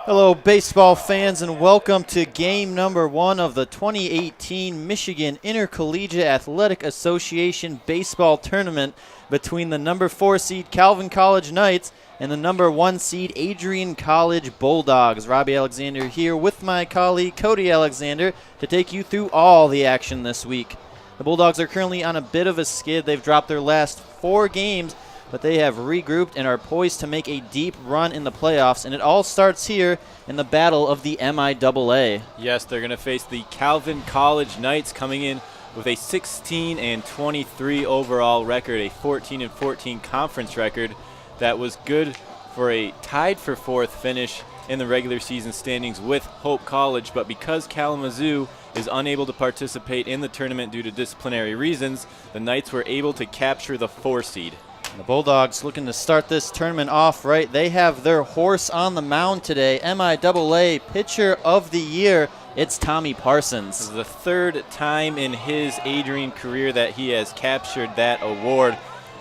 Hello, baseball fans, and welcome to game number 1 of the 2018 Michigan Intercollegiate Athletic Association Baseball Tournament between the number 4 seed Calvin College Knights and the number 1 seed Adrian College Bulldogs. Robbie Alexander here with my colleague Cody Alexander to take you through all the action this week. The Bulldogs are currently on a bit of a skid. They've dropped their last 4 games, but they have regrouped and are poised to make a deep run in the playoffs, and it all starts here in the battle of the MIAA. Yes, they're going to face the Calvin College Knights, coming in with a 16-23 overall record, a 14-14 conference record that was good for a tied for 4th finish in the regular season standings with Hope College, but because Kalamazoo is unable to participate in the tournament due to disciplinary reasons, the Knights were able to capture the 4 seed. The Bulldogs looking to start this tournament off right. They have their horse on the mound today. MIAA Pitcher of the Year, it's Tommy Parsons. This is the 3rd time in his Adrian career that he has captured that award,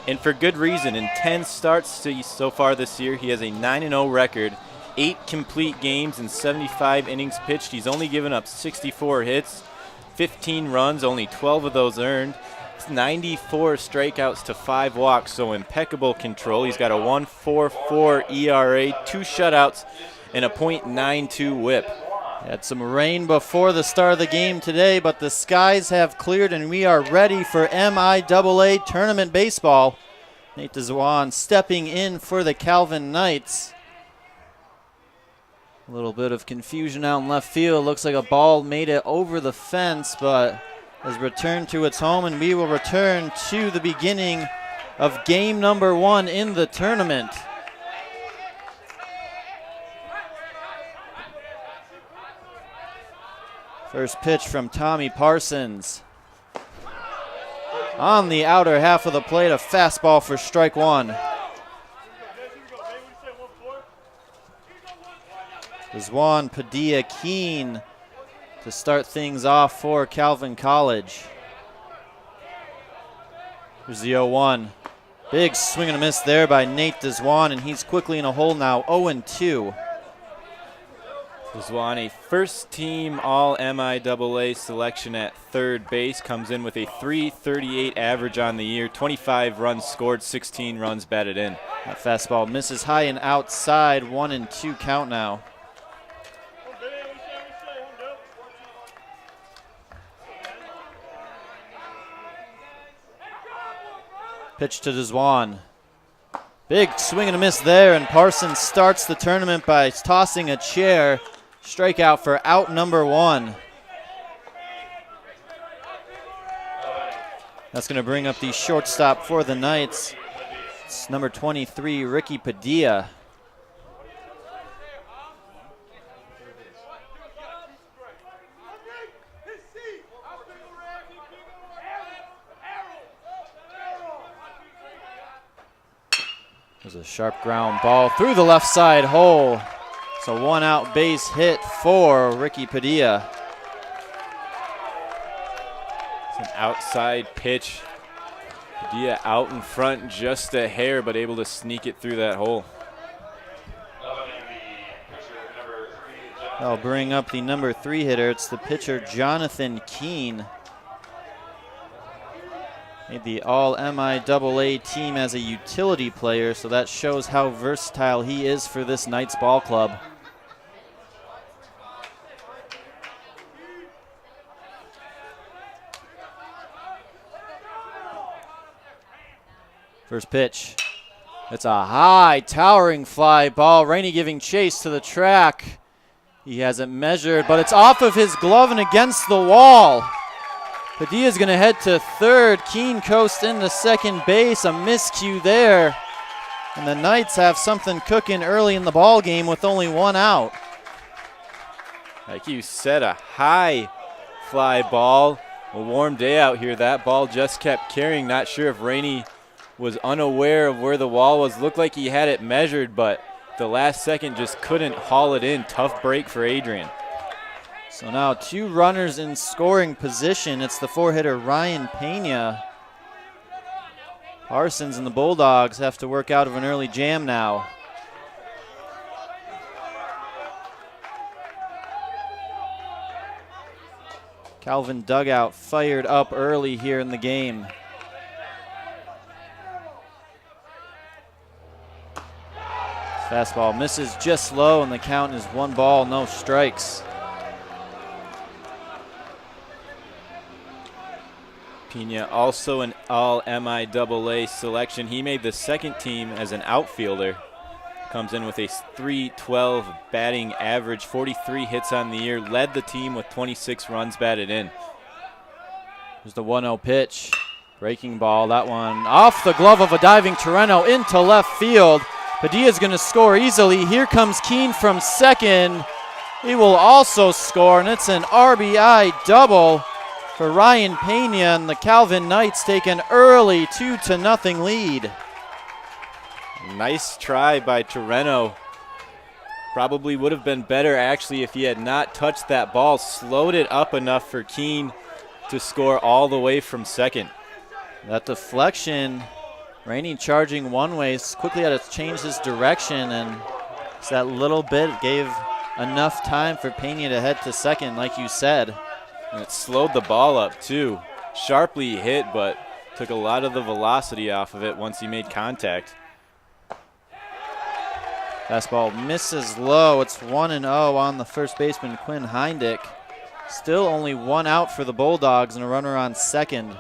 and for good reason. In 10 starts so far this year, he has a 9-0 record, 8 complete games and 75 innings pitched. He's only given up 64 hits, 15 runs, only 12 of those earned. 94 strikeouts to 5 walks, so impeccable control. He's got a 1.44 ERA, 2 shutouts, and a .92 whip. Had some rain before the start of the game today, but the skies have cleared and we are ready for MIAA tournament baseball. Nate DeZwan stepping in for the Calvin Knights. A little bit of confusion out in left field. Looks like a ball made it over the fence, but has returned to its home, and we will return to the beginning of game number 1 in the tournament. First pitch from Tommy Parsons. On the outer half of the plate, a fastball for strike 1. Zwan, Padilla, Keene to start things off for Calvin College. Here's the 0-1. Big swing and a miss there by Nate DeZwan, and he's quickly in a hole now, 0-2. DeZwan, a first-team All-MIAA selection at 3rd base, comes in with a .338 average on the year, 25 runs scored, 16 runs batted in. That fastball misses high and outside, 1-2 count now. Pitch to DeZwan. Big swing and a miss there, and Parsons starts the tournament by tossing a chair. Strikeout for out number 1. That's going to bring up the shortstop for the Knights. It's number 23, Ricky Padilla. There's a sharp ground ball through the left side hole. It's a 1-out base hit for Ricky Padilla. It's an outside pitch. Padilla out in front just a hair, but able to sneak it through that hole. I'll bring up the number 3 hitter. It's the pitcher Jonathan Keene. Made the All-MIAA team as a utility player, so that shows how versatile he is for this Knights ball club. First pitch. It's a high, towering fly ball. Rainey giving chase to the track. He has it measured, but it's off of his glove and against the wall. Padilla's going to head to 3rd. Keene coast into 2nd base. A miscue there. And the Knights have something cooking early in the ball game with only 1 out. Like you said, a high fly ball. A warm day out here. That ball just kept carrying. Not sure if Rainey was unaware of where the wall was. Looked like he had it measured, but the last second just couldn't haul it in. Tough break for Adrian. So now 2 runners in scoring position. It's the 4-hitter Ryan Pena. Parsons and the Bulldogs have to work out of an early jam now. Calvin dugout fired up early here in the game. Fastball misses just low, and the count is 1 ball, no strikes. Pena also an all MIAA selection. He made the second team as an outfielder. Comes in with a .312 batting average, 43 hits on the year, led the team with 26 runs batted in. There's the 1-0 pitch. Breaking ball, that one off the glove of a diving Torreno into left field. Padilla's going to score easily. Here comes Keene from second. He will also score, and it's an RBI double for Ryan Pena, and the Calvin Knights take an early 2-0 lead. Nice try by Torreno. Probably would have been better actually if he had not touched that ball, slowed it up enough for Keene to score all the way from second. That deflection, Rainey charging one way, quickly had to change his direction, and just that little bit gave enough time for Pena to head to second, like you said. And it slowed the ball up too. Sharply hit, but took a lot of the velocity off of it once he made contact. Fastball misses low. It's 1-0 on the first baseman, Quinn Heindick. Still only 1 out for the Bulldogs and a runner on second.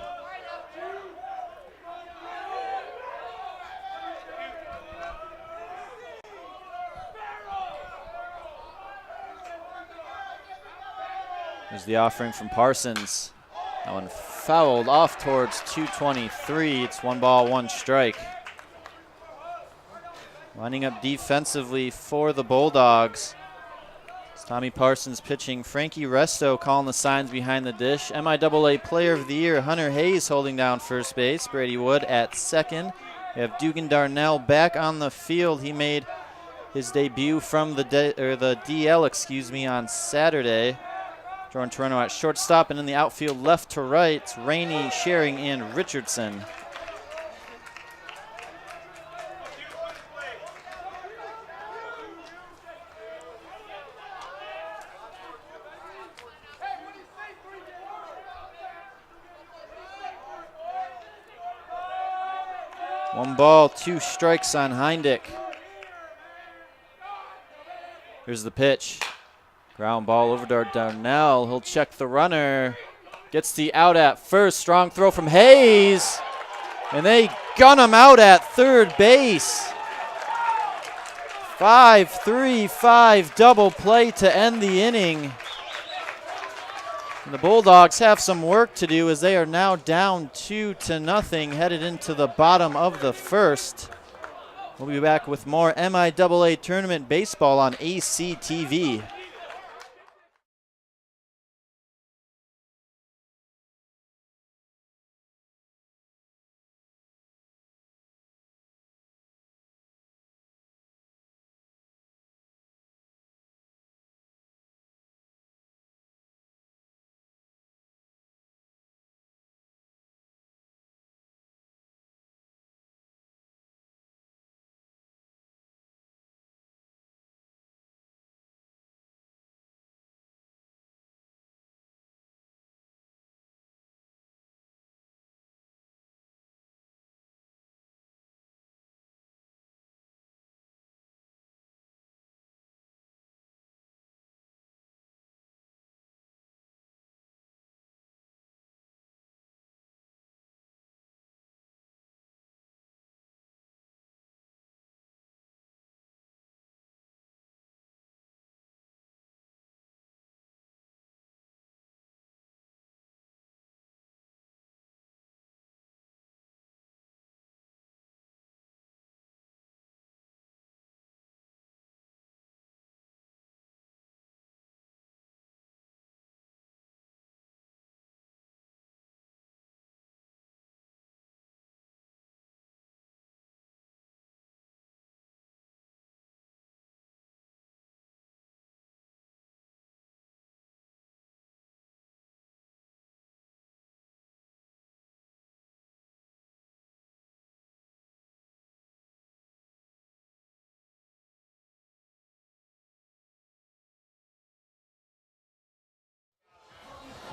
There's the offering from Parsons. That one fouled off towards 223. It's 1 ball, 1 strike. Lining up defensively for the Bulldogs. It's Tommy Parsons pitching. Frankie Resto calling the signs behind the dish. MIAA Player of the Year, Hunter Hayes holding down first base. Brady Wood at second. We have Dugan Darnell back on the field. He made his debut from the DL, on Saturday. Jordan Torreno at shortstop, and in the outfield left to right, it's Rainey, Sharing, and Richardson. One ball, 2 strikes on Heindick. Here's the pitch. Ground ball over to Darnell. He'll check the runner. Gets the out at first. Strong throw from Hayes. And they gun him out at third base. 5-3-5 double play to end the inning. And the Bulldogs have some work to do as they are now down 2-0, headed into the bottom of the first. We'll be back with more MIAA tournament baseball on ACTV.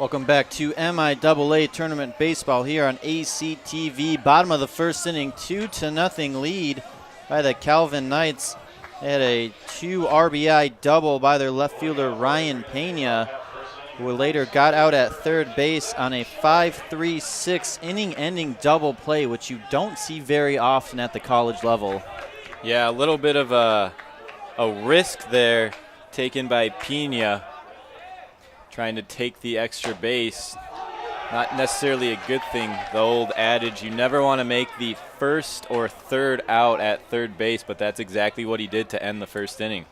Welcome back to MIAA Tournament Baseball here on ACTV. Bottom of the first inning, 2-0 lead by the Calvin Knights. They had a 2 RBI double by their left fielder Ryan Pena, who later got out at third base on a 5-3-6 inning-ending double play, which you don't see very often at the college level. Yeah, a little bit of a risk there taken by Pena, trying to take the extra base. Not necessarily a good thing. The old adage, you never want to make the first or third out at third base, but that's exactly what he did to end the first inning.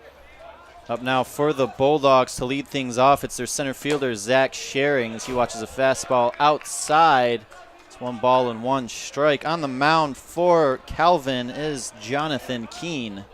Up now for the Bulldogs to lead things off, it's their center fielder, Zach Schering, as he watches a fastball outside. It's 1-1 strike. On the mound for Calvin is Jonathan Keene.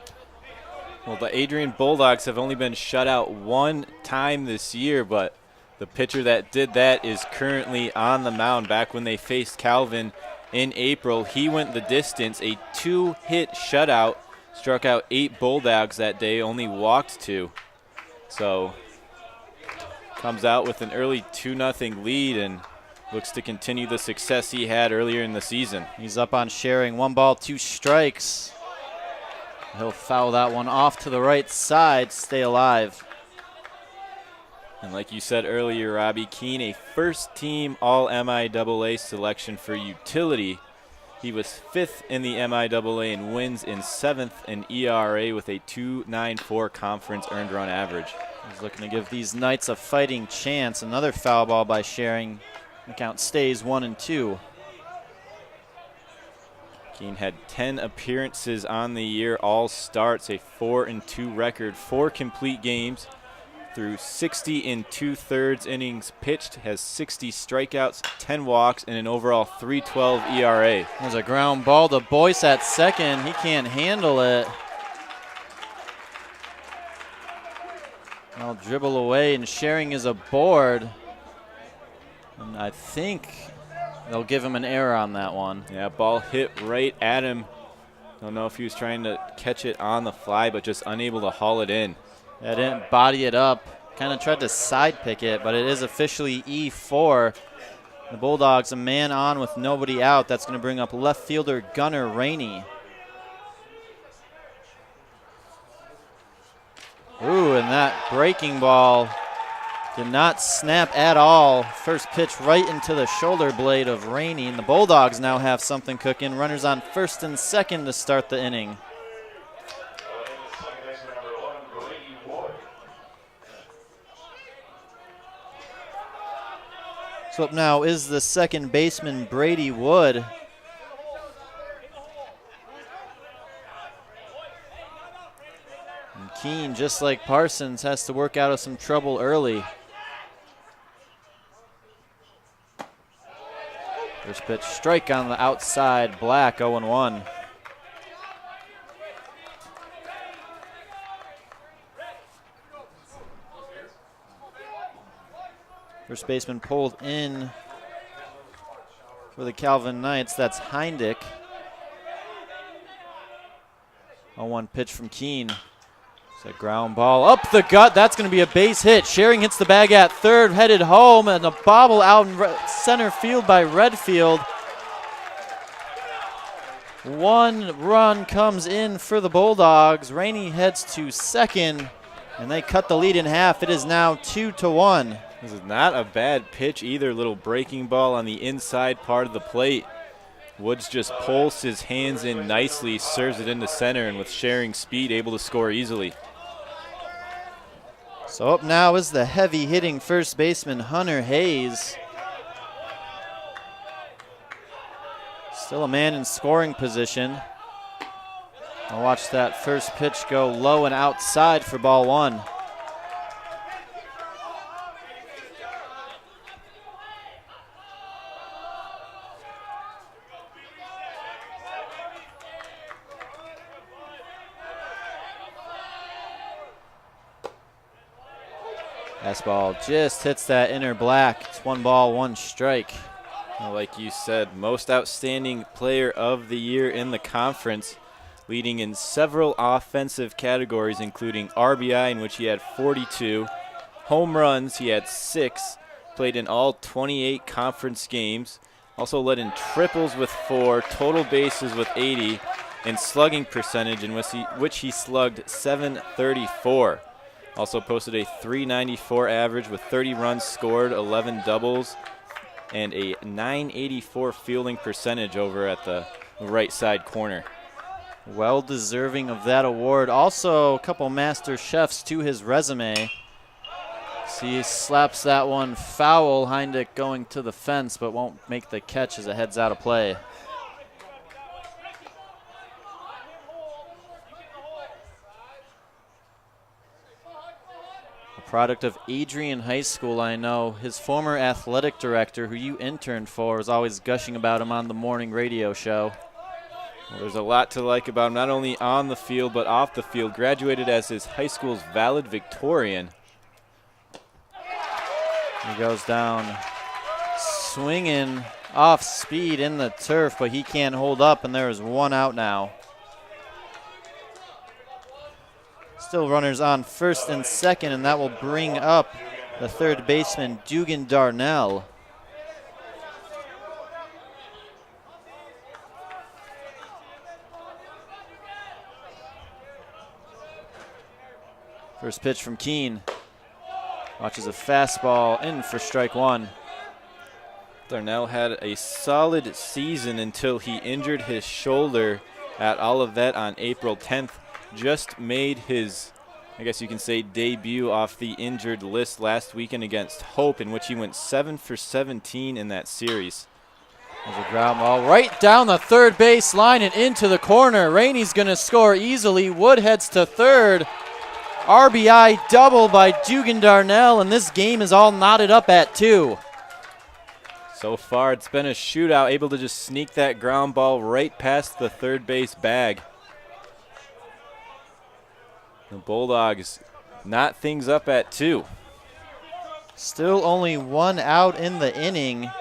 Well, the Adrian Bulldogs have only been shut out one time this year, but the pitcher that did that is currently on the mound. Back when they faced Calvin in April, he went the distance, a 2-hit shutout, struck out 8 Bulldogs that day, only walked 2. So comes out with an early 2-0 lead and looks to continue the success he had earlier in the season. He's up on Schering, 1-2 strikes. He'll foul that one off to the right side, stay alive. And like you said earlier, Robbie, Keene, a first-team All-MIAA selection for utility. He was 5th in the MIAA in wins and 7th in ERA with a 2.94 conference earned run average. He's looking to give these Knights a fighting chance. Another foul ball by Schering. The count stays 1-2. Keene had 10 appearances on the year, all starts, a 4-2 record, 4 complete games through 60 2/3 innings pitched, has 60 strikeouts, 10 walks, and an overall 3.12 ERA. There's a ground ball to Boyce at second. He can't handle it. I'll dribble away, and Schering is aboard. And I think they'll give him an error on that one. Yeah, ball hit right at him. Don't know if he was trying to catch it on the fly, but just unable to haul it in. Yeah, didn't body it up. Kind of tried to side pick it, but it is officially E4. The Bulldogs a man on with nobody out. That's going to bring up left fielder Gunnar Rainey. Ooh, and that breaking ball did not snap at all. First pitch right into the shoulder blade of Rainey. And the Bulldogs now have something cooking. Runners on first and second to start the inning. So up now is the second baseman, Brady Wood. And Keene, just like Parsons, has to work out of some trouble early. First pitch, strike on the outside, Black, 0-1. First baseman pulled in for the Calvin Knights. That's Heindick. 0-1 pitch from Keene. It's a ground ball up the gut. That's going to be a base hit. Schering hits the bag at third, headed home, and a bobble out in center field by Redfield. 1 run comes in for the Bulldogs. Rainey heads to second, and they cut the lead in half. It is now 2-1. This is not a bad pitch either. Little breaking ball on the inside part of the plate. Woods just pulls his hands in nicely, serves it into center, and with Schering's speed, able to score easily. So up now is the heavy-hitting first baseman, Hunter Hayes. Still a man in scoring position. I'll watch that first pitch go low and outside for ball 1. Fastball just hits that inner black. It's 1-1 strike. Well, like you said, most outstanding player of the year in the conference, leading in several offensive categories, including RBI, in which he had 42, home runs, he had 6, played in all 28 conference games. Also led in triples with 4, total bases with 80, and slugging percentage in which he slugged 734. Also posted a 394 average with 30 runs scored, 11 doubles, and a 984 fielding percentage over at the right side corner. Well deserving of that award. Also a couple master chefs to his resume. He slaps that one foul. Heindick going to the fence, but won't make the catch as it heads out of play. A product of Adrian High School, I know. His former athletic director, who you interned for, is always gushing about him on the morning radio show. Well, there's a lot to like about him, not only on the field but off the field. Graduated as his high school's valedictorian. He goes down swinging off speed in the turf, but he can't hold up, and there is one out now. Still runners on first and second, and that will bring up the third baseman, Dugan Darnell. First pitch from Keene. Watches a fastball in for strike one. Darnell had a solid season until he injured his shoulder at Olivet on April 10th. Just made his, I guess you can say, debut off the injured list last weekend against Hope, in which he went 7 for 17 in that series. There's a ground ball right down the third base line and into the corner. Rainey's going to score easily. Wood heads to third. RBI double by Dugan Darnell, and this game is all knotted up at 2. So far, it's been a shootout, able to just sneak that ground ball right past the third base bag. The Bulldogs knot things up at 2. Still only one out in the inning.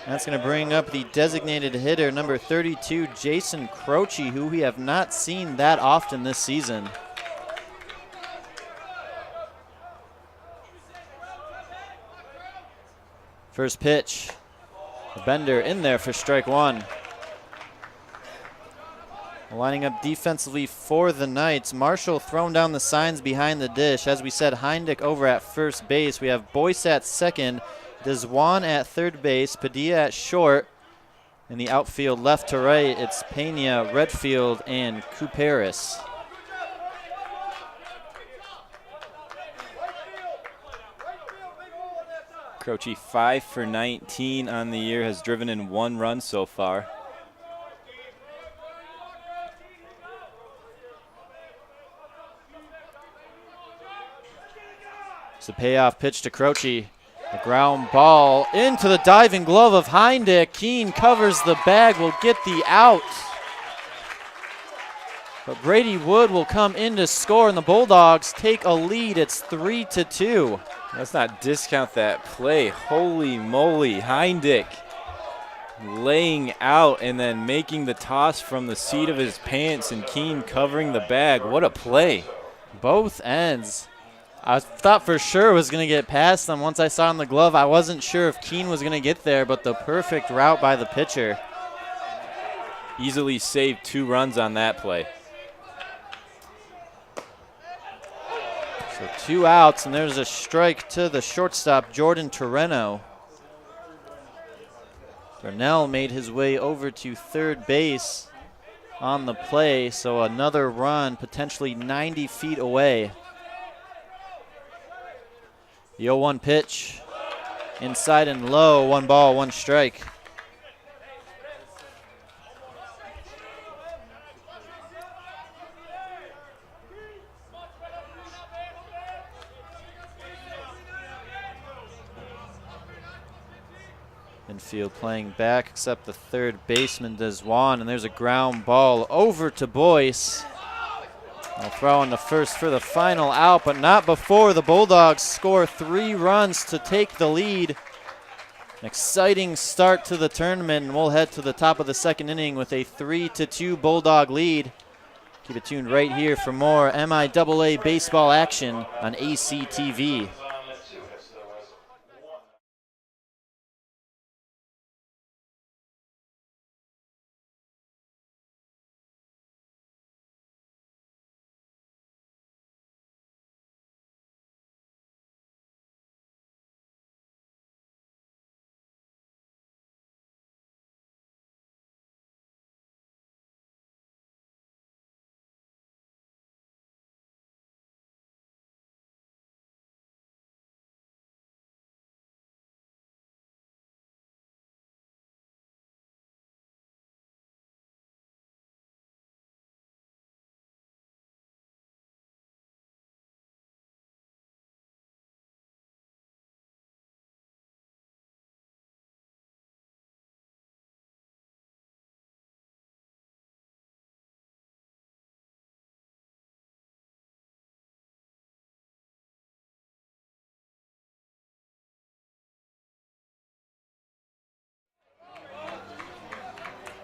That's going to bring up the designated hitter, number 32, Jason Croce, who we have not seen that often this season. First pitch, a bender in there for strike one. Lining up defensively for the Knights. Marshall throwing down the signs behind the dish. As we said, Heindick over at first base. We have Boyce at second, Deswan at third base, Padilla at short. In the outfield left to right, it's Pena, Redfield, and Couperis. Croce 5 for 19 on the year, has driven in 1 run so far. It's a payoff pitch to Croce. The ground ball into the diving glove of Heindick. Keene covers the bag, will get the out. But Brady Wood will come in to score, and the Bulldogs take a lead. It's 3-2. Let's not discount that play. Holy moly, Heindick laying out and then making the toss from the seat of his pants, and Keene covering the bag. What a play. Both ends. I thought for sure it was going to get past them. Once I saw in the glove, I wasn't sure if Keene was going to get there, but the perfect route by the pitcher. Easily saved 2 runs on that play. So 2 outs, and there's a strike to the shortstop, Jordan Torreno. Darnell made his way over to third base on the play, so another run potentially 90 feet away. The 0-1 pitch, inside and low, 1 ball, 1 strike. Infield playing back, except the third baseman, Deswan, and there's a ground ball over to Boyce. They'll throw in the first for the final out, but not before the Bulldogs score 3 runs to take the lead. An exciting start to the tournament, and we'll head to the top of the second inning with a 3-2 Bulldog lead. Keep it tuned right here for more MIAA baseball action on ACTV.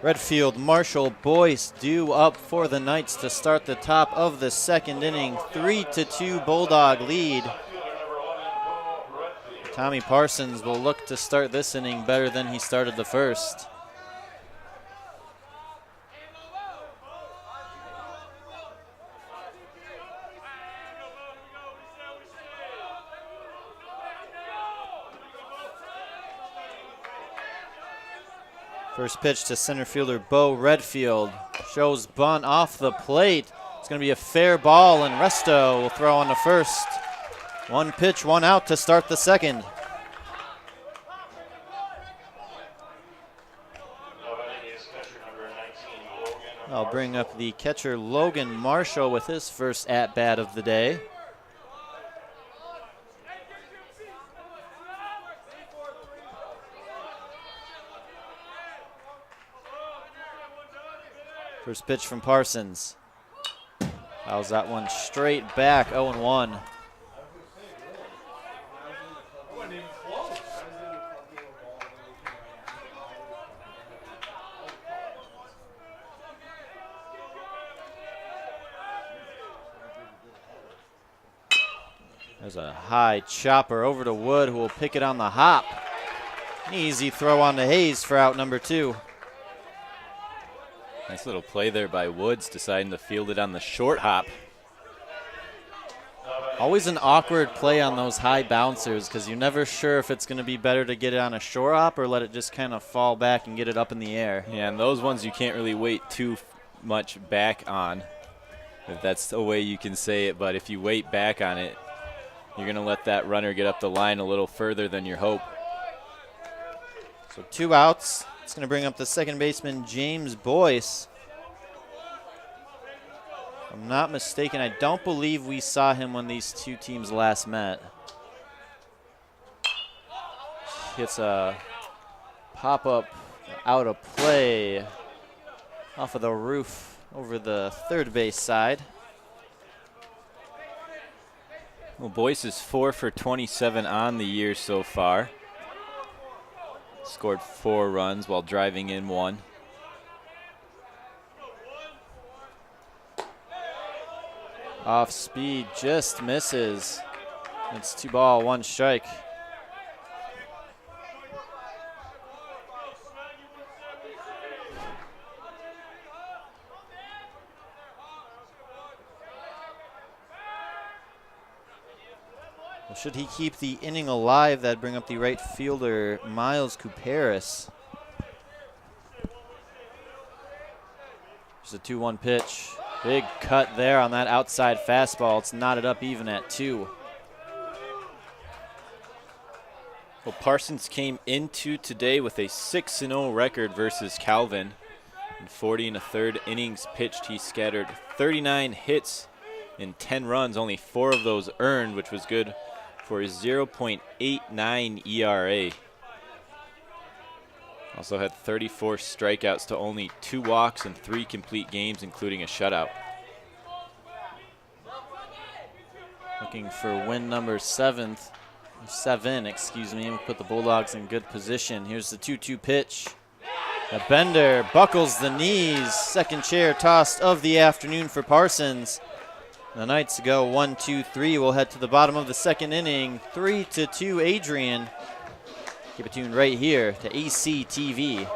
Redfield, Marshall, Boyce due up for the Knights to start the top of the second inning. 3-2 Bulldog lead. Tommy Parsons will look to start this inning better than he started the first. First pitch to center fielder Bo Redfield. Shows bunt off the plate. It's going to be a fair ball, and Resto will throw on the first. One pitch, one out to start the second. I'll bring up the catcher Logan Marshall with his first at-bat of the day. First pitch from Parsons. Fouls that one straight back, 0-1. There's a high chopper over to Wood, who will pick it on the hop. An easy throw on to Hayes for out number 2. Nice little play there by Woods, deciding to field it on the short hop. Always an awkward play on those high bouncers because you're never sure if it's going to be better to get it on a short hop or let it just kind of fall back and get it up in the air. Yeah, and those ones you can't really wait too much back on, if that's the way you can say it. But if you wait back on it, you're going to let that runner get up the line a little further than your hope. So 2 outs. It's going to bring up the second baseman, James Boyce. If I'm not mistaken, I don't believe we saw him when these two teams last met. Hits a pop-up out of play off of the roof over the third base side. Well, Boyce is 4 for 27 on the year so far. Scored 4 runs while driving in 1. Off speed, just misses. It's 2 ball, 1 strike. Well, should he keep the inning alive, that'd bring up the right fielder, Miles Couperis. There's a 2-1 pitch. Big cut there on that outside fastball. It's knotted up even at 2. Well, Parsons came into today with a 6-0 record versus Calvin. In 40 1/3 innings pitched, he scattered 39 hits and 10 runs, only 4 of those earned, which was good for his 0.89 ERA. Also had 34 strikeouts to only 2 walks and 3 complete games, including a shutout. Looking for win number 7, excuse me. We'll put the Bulldogs in good position. Here's the 2-2 pitch. A bender buckles the knees. Second chair tossed of the afternoon for Parsons. The Knights go 1-2-3. We'll head to the bottom of the second inning. 3-2 Adrian. Keep it tuned right here to ACTV.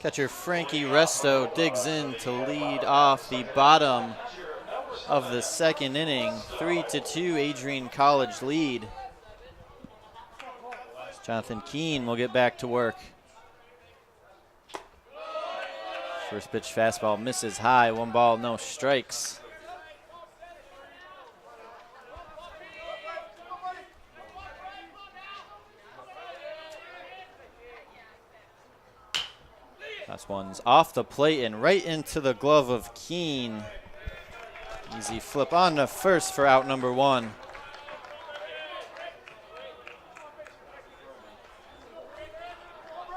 Catcher Frankie Resto digs in to lead off the bottom of the second inning. 3-2 Adrian College lead. Jonathan Keene will get back to work. First pitch fastball misses high. 1 ball, no strikes. Last one's off the plate and right into the glove of Keene. Easy flip on to first for out number 1.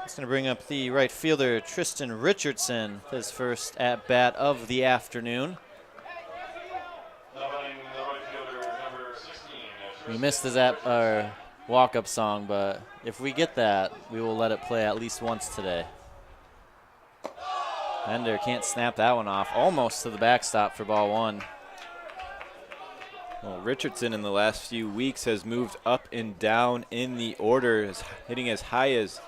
It's going to bring up the right fielder, Tristan Richardson, his first at-bat of the afternoon. We missed his walk-up song, but if we get that, we will let it play at least once today. Bender can't snap that one off. Almost to the backstop for ball 1. Well, Richardson in the last few weeks has moved up and down in the order, hitting as high as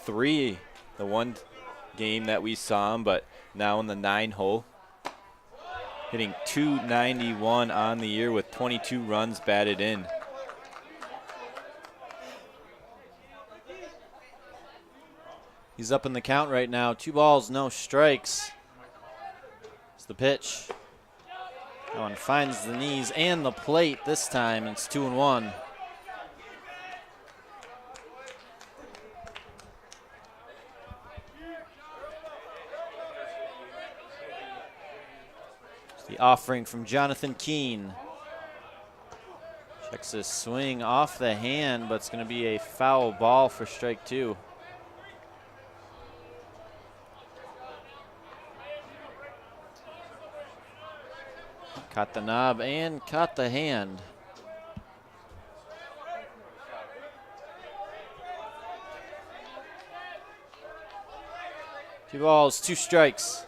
3 the one game that we saw him, but now in the 9 hole. Hitting .291 on the year with 22 runs batted in. He's up in the count right now. 2 balls, no strikes. It's the pitch. That one finds the knees and the plate this time. It's 2-1. It's the offering from Jonathan Keene. Checks his swing off the hand, but it's going to be a foul ball for strike 2. Caught the knob and caught the hand. Two balls, 2 strikes.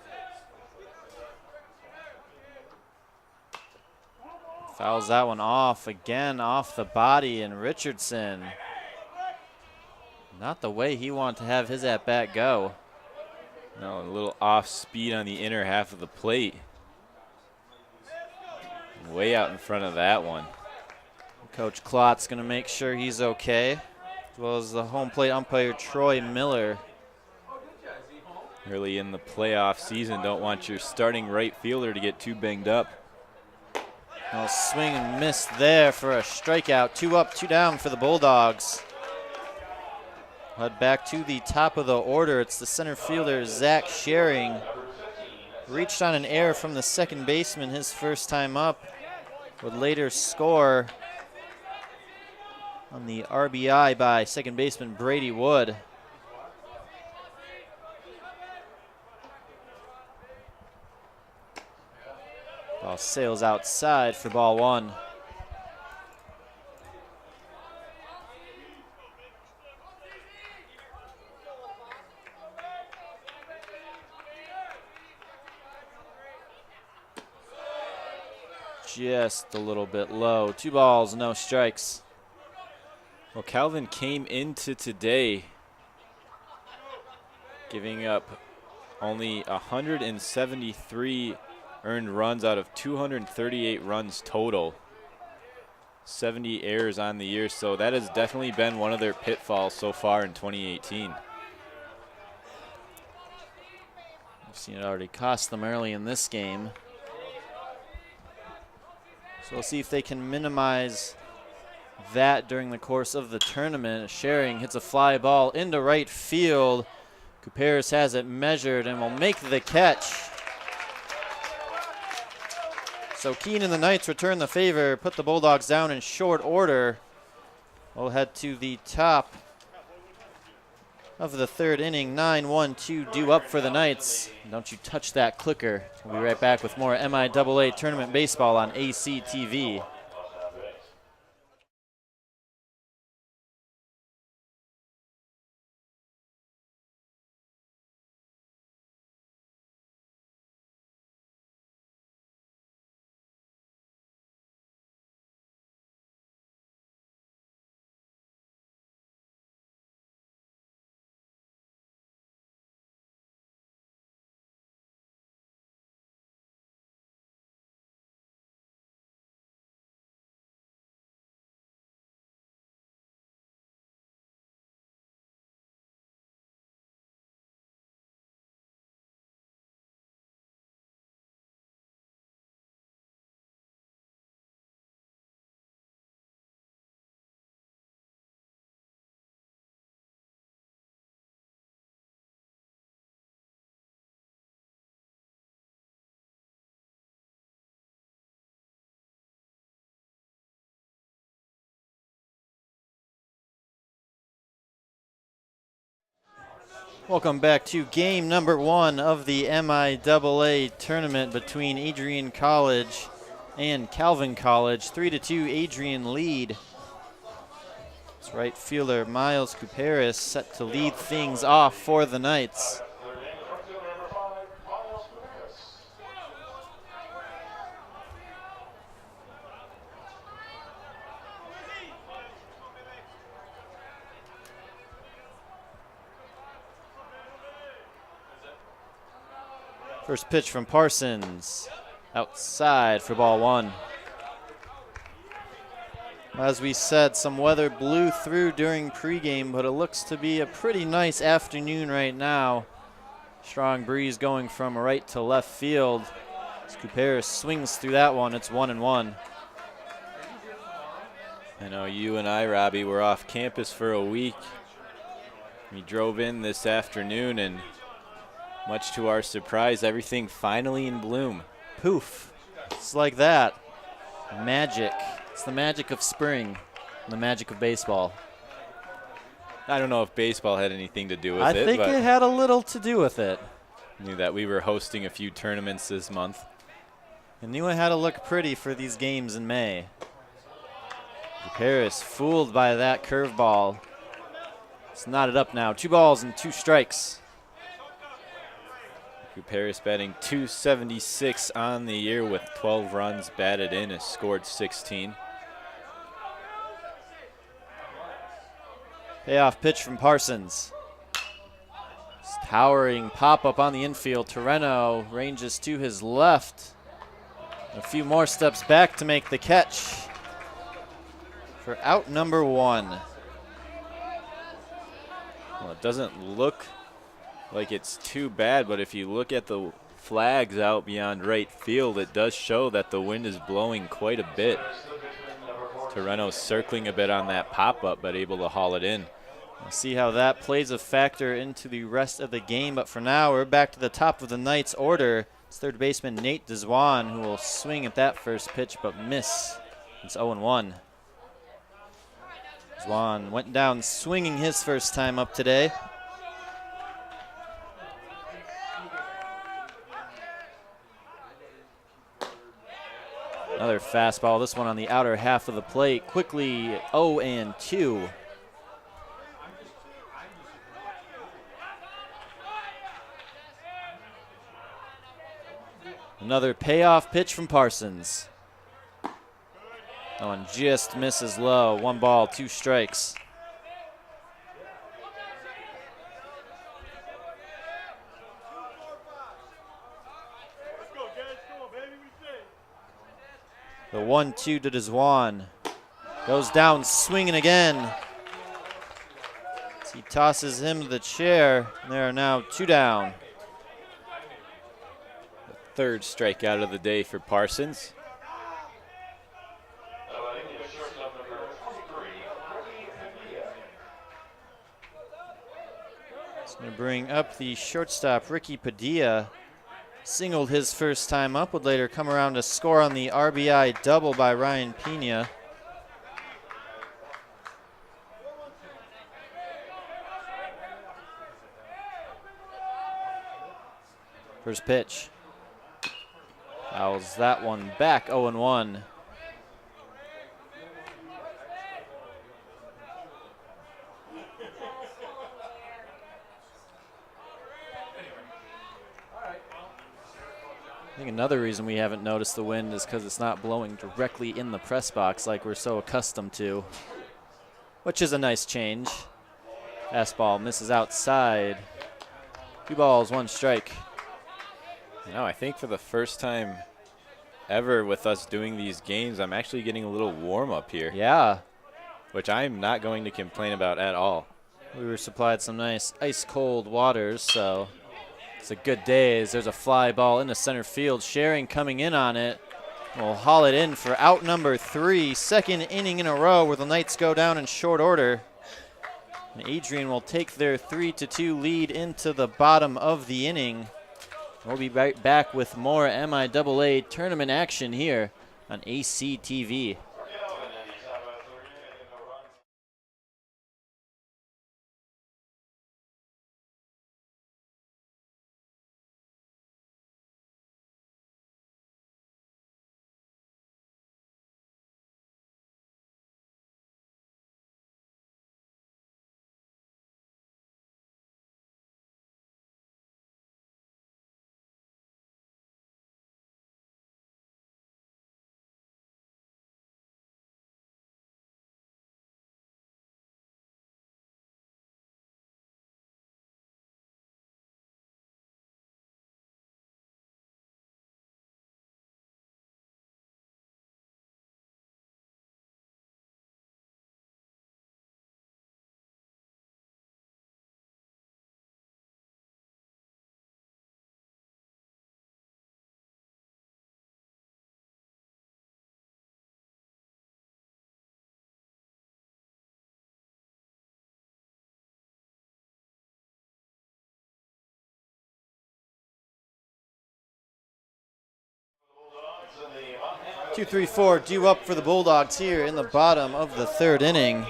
Fouls that one off again, off the body, and Richardson. Not the way he wanted to have his at-bat go. No, a little off speed on the inner half of the plate. Way out in front of that one. Coach Klott's going to make sure he's okay, as well as the home plate umpire Troy Miller. Early in the playoff season, don't want your starting right fielder to get too banged up. Well, swing and miss there for a strikeout. 2 up, 2 down for the Bulldogs. Head back to the top of the order. It's the center fielder, Zach Schering. Reached on an error from the second baseman his first time up. Would later score on the RBI by second baseman Brady Wood. Ball sails outside for ball 1. Just a little bit low. 2 balls, no strikes. Well, Calvin came into today giving up only 173 earned runs out of 238 runs total. 70 errors on the year, so that has definitely been one of their pitfalls so far in 2018. We've seen it already cost them early in this game. So we'll see if they can minimize that during the course of the tournament. Schering hits a fly ball into right field. Couperis has it measured and will make the catch. So Keene and the Knights return the favor, put the Bulldogs down in short order. We'll head to the top of the 3rd inning. 9-1-2 due up for the Knights. Don't you touch that clicker. We'll be right back with more MIAA Tournament Baseball on ACTV. Welcome back to game number 1 of the MIAA tournament between Adrian College and Calvin College. 3-2 Adrian lead. It's right fielder Miles Couperis set to lead things off for the Knights. First pitch from Parsons, outside for ball 1. As we said, some weather blew through during pregame, but it looks to be a pretty nice afternoon right now. Strong breeze going from right to left field. As Couperis swings through that one, it's 1-1. I know you and I, Robbie, were off campus for a week. We drove in this afternoon, and much to our surprise, everything finally in bloom. Poof. It's like that. Magic. It's the magic of spring, and the magic of baseball. I don't know if baseball had anything to do with I it. think but it had a little to do with it. Knew that we were hosting a few tournaments this month. And knew it had to look pretty for these games in May. Couperis fooled by that curveball. It's knotted up now. 2 balls and 2 strikes. Couperis batting .276 on the year with 12 runs batted in, has scored 16. Payoff pitch from Parsons. Towering pop-up on the infield. Torreno ranges to his left. A few more steps back to make the catch for out number 1. Well, it doesn't look like it's too bad, but if you look at the flags out beyond right field, it does show that the wind is blowing quite a bit. Torreno's circling a bit on that pop-up, but able to haul it in. We'll see how that plays a factor into the rest of the game, but for now, we're back to the top of the Knights' order. It's third baseman Nate Deswan, who will swing at that first pitch, but miss. It's 0-1. Deswan went down swinging his first time up today. Another fastball, this one on the outer half of the plate. Quickly 0-2. Another payoff pitch from Parsons. That one just misses low. 1 ball, 2 strikes. The 1-2 to Deswan. Goes down swinging again. As he tosses him to the chair. There are now 2 down. Third strikeout of the day for Parsons. It's going to bring up the shortstop, Ricky Padilla. Singled his first time up, would later come around to score on the RBI double by Ryan Pena. First pitch. Fouls that one back, 0-1. I think another reason we haven't noticed the wind is because it's not blowing directly in the press box like we're so accustomed to, which is a nice change. Fastball misses outside. 2 balls, 1 strike. No, I think for the first time ever with us doing these games, I'm actually getting a little warm up here. Yeah. Which I'm not going to complain about at all. We were supplied some nice ice-cold waters, so it's a good day as there's a fly ball into center field. Sharing coming in on it. We'll haul it in for out number 3. Second inning in a row where the Knights go down in short order. And Adrian will take their 3-2 lead into the bottom of the inning. We'll be right back with more MIAA tournament action here on ACTV. 2-3-4 due up for the Bulldogs here in the bottom of the third inning.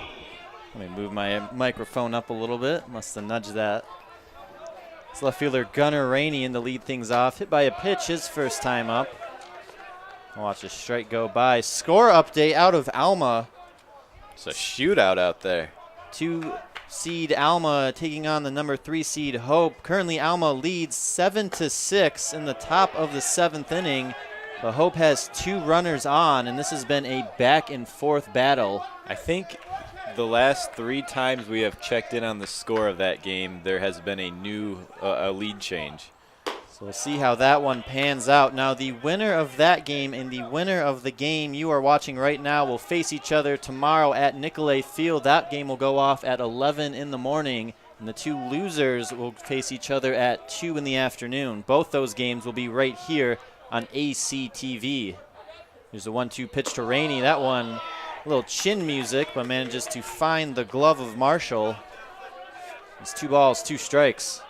Let me move my microphone up a little bit. Must have nudged that. It's left fielder Gunnar Rainey in to lead things off. Hit by a pitch his first time up. Watch a strike go by. Score update out of Alma. It's a shootout out there. 2-seed Alma taking on the number 3-seed Hope. Currently Alma leads 7-6 in the top of the 7th inning. But Hope has 2 runners on, and this has been a back and forth battle. I think the last 3 times we have checked in on the score of that game, there has been a new lead change. So we'll see how that one pans out. Now the winner of that game and the winner of the game you are watching right now will face each other tomorrow at Nicolay Field. That game will go off at 11 in the morning, and the 2 losers will face each other at 2 in the afternoon. Both those games will be right here on ACTV. Here's a 1-2 pitch to Rainey. That one, a little chin music, but manages to find the glove of Marshall. It's 2 balls, 2 strikes.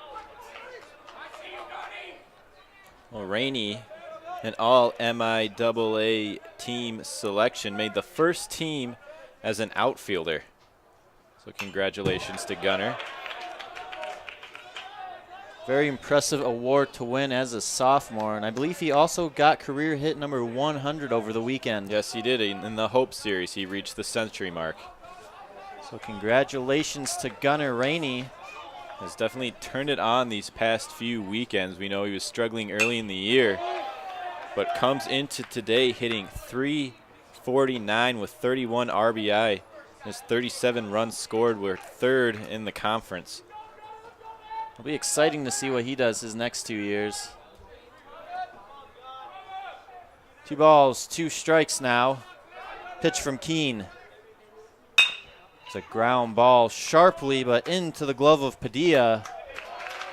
Well, Rainey, an all MIAA team selection, made the first team as an outfielder. So congratulations to Gunnar. Very impressive award to win as a sophomore, and I believe he also got career hit number 100 over the weekend. Yes, he did. In the Hope Series, he reached the century mark. So congratulations to Gunnar Rainey. Has definitely turned it on these past few weekends. We know he was struggling early in the year, but comes into today hitting .349 with 31 RBI. His 37 runs scored were 3rd in the conference. It'll be exciting to see what he does his next 2 years. 2 balls, 2 strikes now. Pitch from Keene. It's a ground ball sharply, but into the glove of Padilla.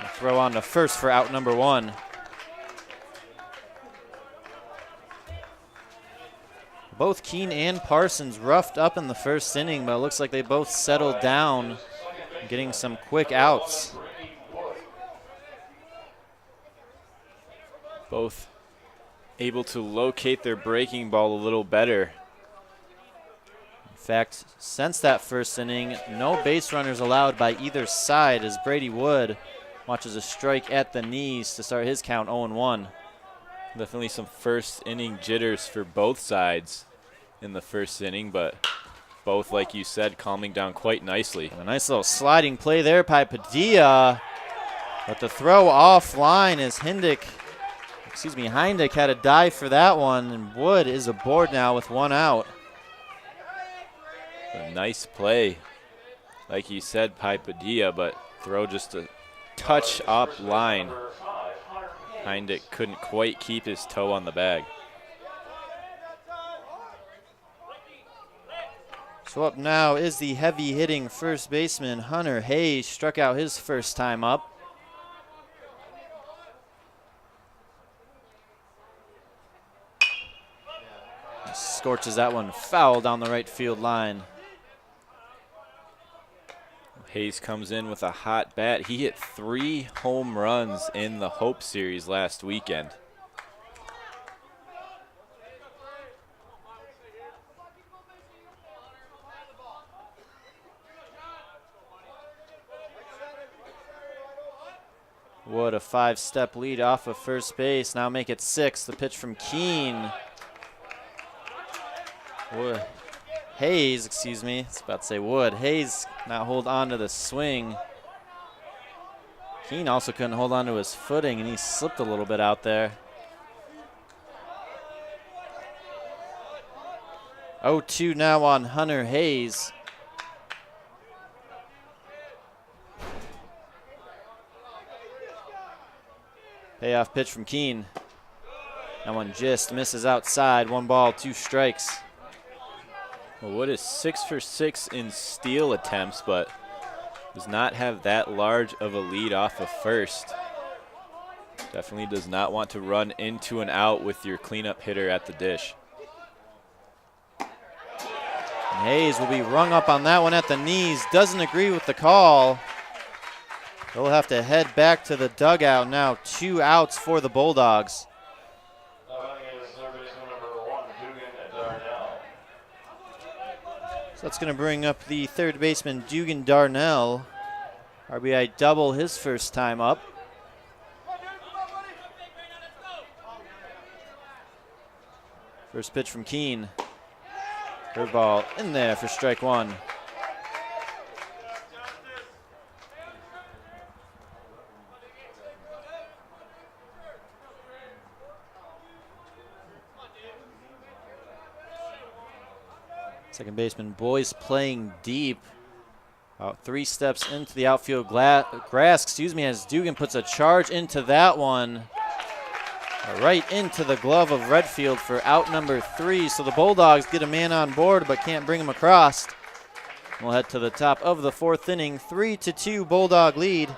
And throw on to first for out number 1. Both Keene and Parsons roughed up in the first inning, but it looks like they both settled down, getting some quick outs. Both able to locate their breaking ball a little better. In fact, since that first inning, no base runners allowed by either side as Brady Wood watches a strike at the knees to start his count 0-1. Definitely some first inning jitters for both sides in the first inning, but both, like you said, calming down quite nicely. And a nice little sliding play there by Padilla, but the throw offline as Hindick had a dive for that one, and Wood is aboard now with 1 out. A nice play, like you said, by Padilla, but throw just a touch up line. Hindick couldn't quite keep his toe on the bag. So up now is the heavy-hitting first baseman Hunter Hayes. Struck out his first time up. Scorches that one foul down the right field line. Hayes comes in with a hot bat. He hit 3 home runs in the Hope Series last weekend. Wood, a 5-step lead off of first base. Now make it 6. The pitch from Keene. Hayes, excuse me. It's about to say Wood. Hayes not hold on to the swing. Keene also couldn't hold on to his footing, and he slipped a little bit out there. 0-2 now on Hunter Hayes. Payoff pitch from Keene. That one just misses outside. 1 ball, 2 strikes. Well, Wood is 6 for 6 in steal attempts, but does not have that large of a lead off of first. Definitely does not want to run into an out with your cleanup hitter at the dish. And Hayes will be rung up on that one at the knees. Doesn't agree with the call. They'll have to head back to the dugout now. 2 outs for the Bulldogs. That's going to bring up the third baseman, Dugan Darnell. RBI double his first time up. First pitch from Keene. Curveball in there for strike one. Second baseman Boyce playing deep. About 3 steps into the outfield grass, as Dugan puts a charge into that one. Right into the glove of Redfield for out number 3. So the Bulldogs get a man on board but can't bring him across. We'll head to the top of the 4th inning. 3-2 Bulldog lead.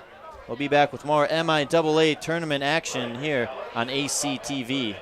We'll be back with more MIAA tournament action here on ACTV.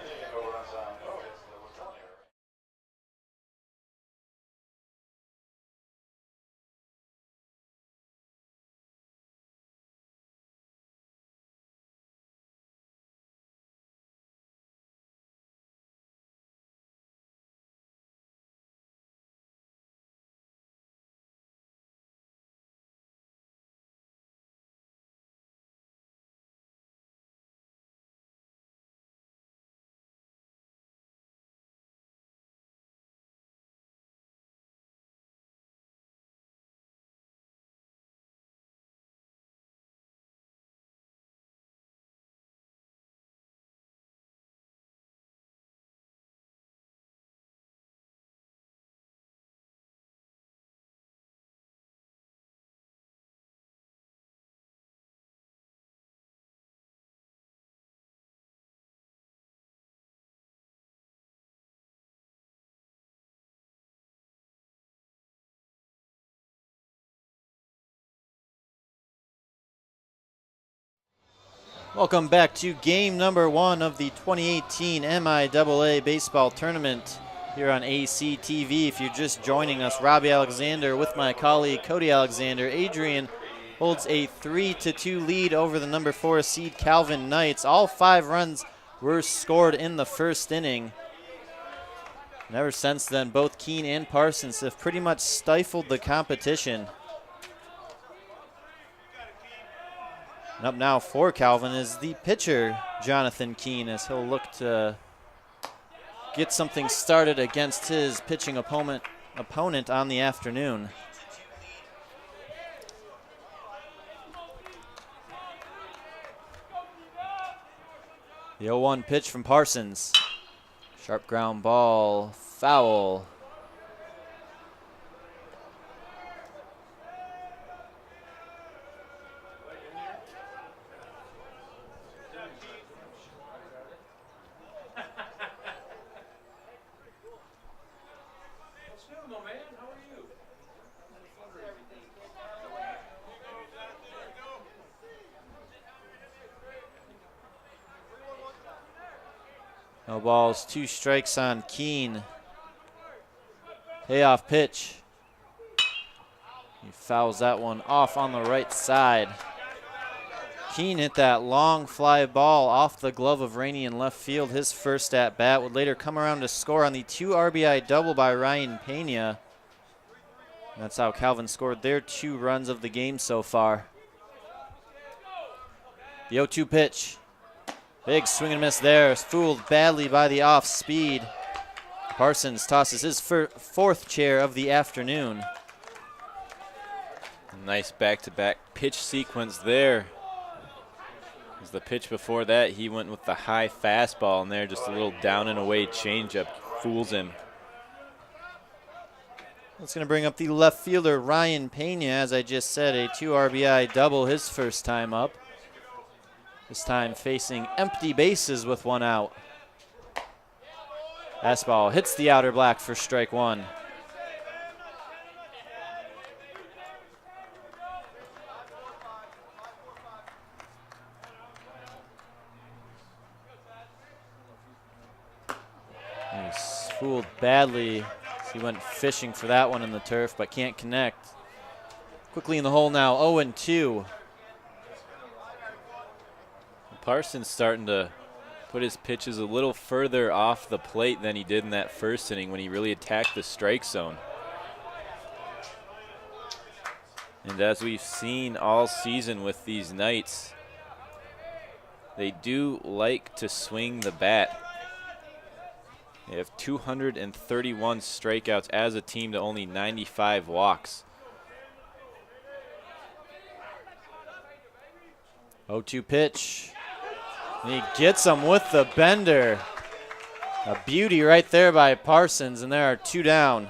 Welcome back to game number 1 of the 2018 MIAA baseball tournament here on ACTV. If you're just joining us, Robbie Alexander with my colleague Cody Alexander. Adrian holds a 3-2 lead over the number 4 seed Calvin Knights. All 5 runs were scored in the first inning. And ever since then, both Keene and Parsons have pretty much stifled the competition. And up now for Calvin is the pitcher, Jonathan Keene, as he'll look to get something started against his pitching opponent on the afternoon. The 0-1 pitch from Parsons. Sharp ground ball, foul. No balls, 2 strikes on Keene. Payoff pitch. He fouls that one off on the right side. Keene hit that long fly ball off the glove of Rainey in left field. His first at bat would later come around to score on the 2 RBI double by Ryan Pena. That's how Calvin scored their 2 runs of the game so far. The 0-2 pitch. Big swing and miss there. Fooled badly by the off speed. Parsons tosses his 4th chair of the afternoon. Nice back-to-back pitch sequence there. As the pitch before that, he went with the high fastball, and there just a little down and away changeup fools him. That's going to bring up the left fielder, Ryan Pena, as I just said, a 2 RBI double his first time up. This time facing empty bases with 1 out. Fastball hits the outer black for strike 1. He's fooled badly. He went fishing for that one in the turf, but can't connect. Quickly in the hole now, 0-2. Parsons starting to put his pitches a little further off the plate than he did in that first inning when he really attacked the strike zone. And as we've seen all season with these Knights, they do like to swing the bat. They have 231 strikeouts as a team to only 95 walks. 0-2 pitch. And he gets him with the bender. A beauty right there by Parsons, and there are 2 down.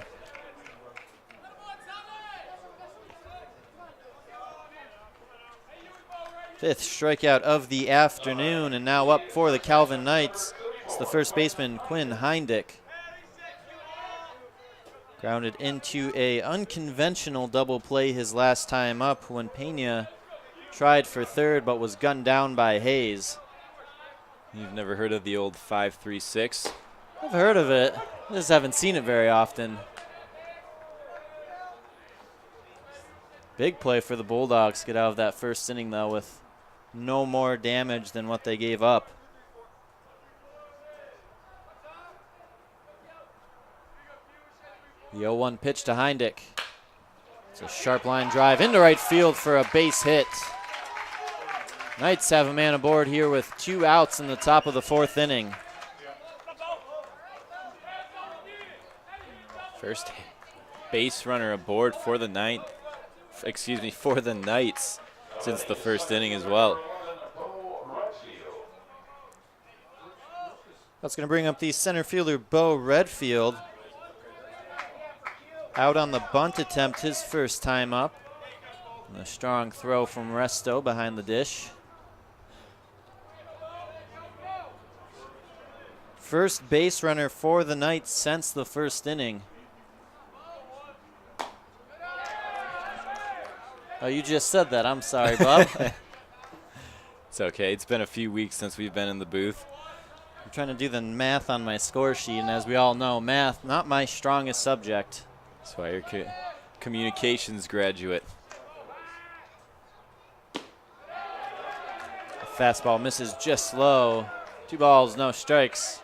Fifth strikeout of the afternoon, and now up for the Calvin Knights. It's the first baseman, Quinn Heindick. Grounded into a unconventional double play his last time up when Pena tried for third but was gunned down by Hayes. You've never heard of the old 5-3-6? I've heard of it. I just haven't seen it very often. Big play for the Bulldogs to get out of that first inning, though, with no more damage than what they gave up. The 0-1 pitch to Heindick. It's a sharp line drive into right field for a base hit. Knights have a man aboard here with 2 outs in the top of the 4th inning. First base runner aboard for the for the Knights since the first inning as well. That's going to bring up the center fielder, Bo Redfield. Out on the bunt attempt his first time up. And a strong throw from Resto behind the dish. First base runner for the Knights since the first inning. Oh, you just said that. I'm sorry, Bob. It's okay. It's been a few weeks since we've been in the booth. I'm trying to do the math on my score sheet, and as we all know, math, not my strongest subject. That's why you're communications graduate. The fastball misses just low. 2 balls, no strikes.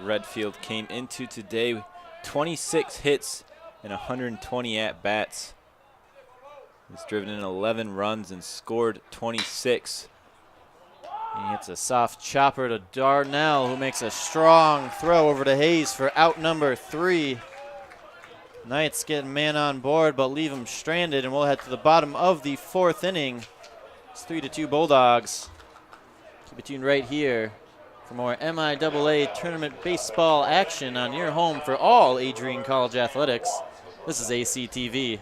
Redfield came into today with 26 hits and 120 at-bats. He's driven in 11 runs and scored 26. He hits a soft chopper to Darnell, who makes a strong throw over to Hayes for out number 3. Knights get a man on board but leave him stranded, and we'll head to the bottom of the 4th inning. It's 3-2 Bulldogs. Keep it tuned right here for more MIAA tournament baseball action on your home for all Adrian College athletics. This is ACTV.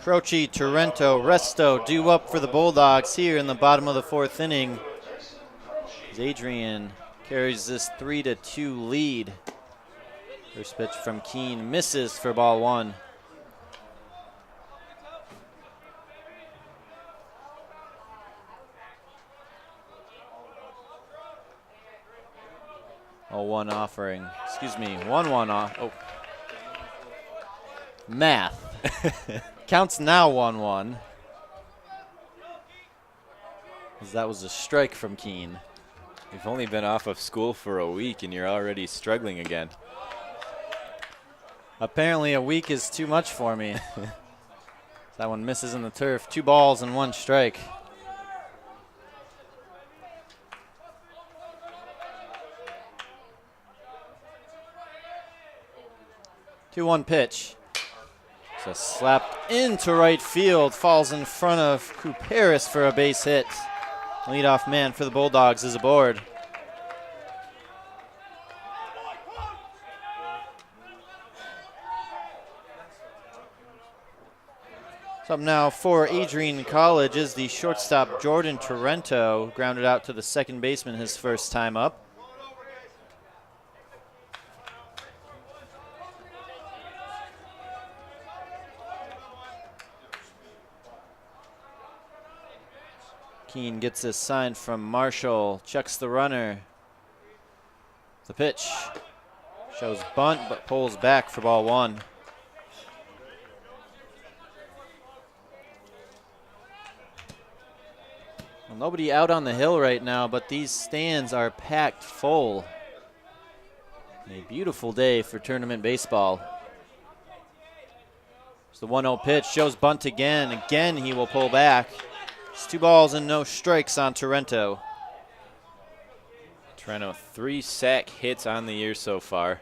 Croce, Torrento, Resto due up for the Bulldogs here in the bottom of the 4th inning. As Adrian carries this 3-2 lead. First pitch from Keene misses for ball 1. Oh, 1 offering. Excuse me, 1-1 off. Oh. Math. Counts now 1-1. As that was a strike from Keene. You've only been off of school for a week and you're already struggling again. Apparently a week is too much for me. That one misses in the turf. 2 balls and 1 strike. 2-1 pitch. So slapped into right field, falls in front of Couperis for a base hit. Leadoff man for the Bulldogs is aboard. So up now for Adrian College is the shortstop Jordan Torrento, grounded out to the second baseman his first time up. Keene gets this sign from Marshall, checks the runner. The pitch shows bunt, but pulls back for ball one. Well, nobody out on the hill right now, but these stands are packed full. A beautiful day for tournament baseball. It's the 1-0 pitch, shows bunt again. Again, he will pull back. It's 2 balls and no strikes on Torrento. Torrento 3 sack hits on the year so far.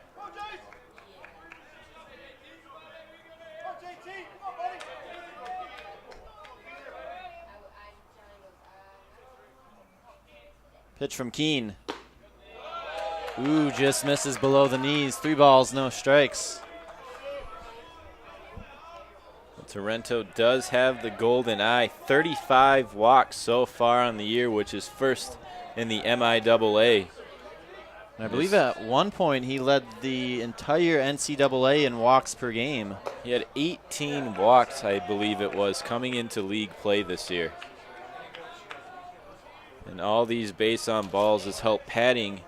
Pitch from Keene. Ooh, just misses below the knees. 3 balls, no strikes. Torrento does have the golden eye. 35 walks so far on the year, which is first in the MIAA. And I believe at one point he led the entire NCAA in walks per game. He had 18 walks, I believe it was, coming into league play this year. And all these base on balls has helped padding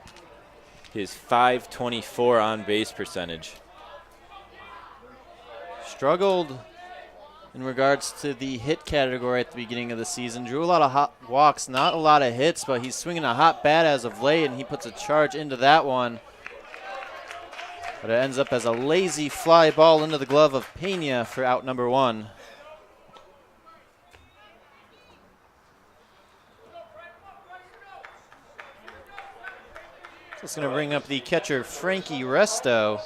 his .524 on base percentage. Struggled in regards to the hit category at the beginning of the season. Drew a lot of hot walks, not a lot of hits, but he's swinging a hot bat as of late, and he puts a charge into that one. But it ends up as a lazy fly ball into the glove of Pena for out number 1. So it's going to bring up the catcher Frankie Resto.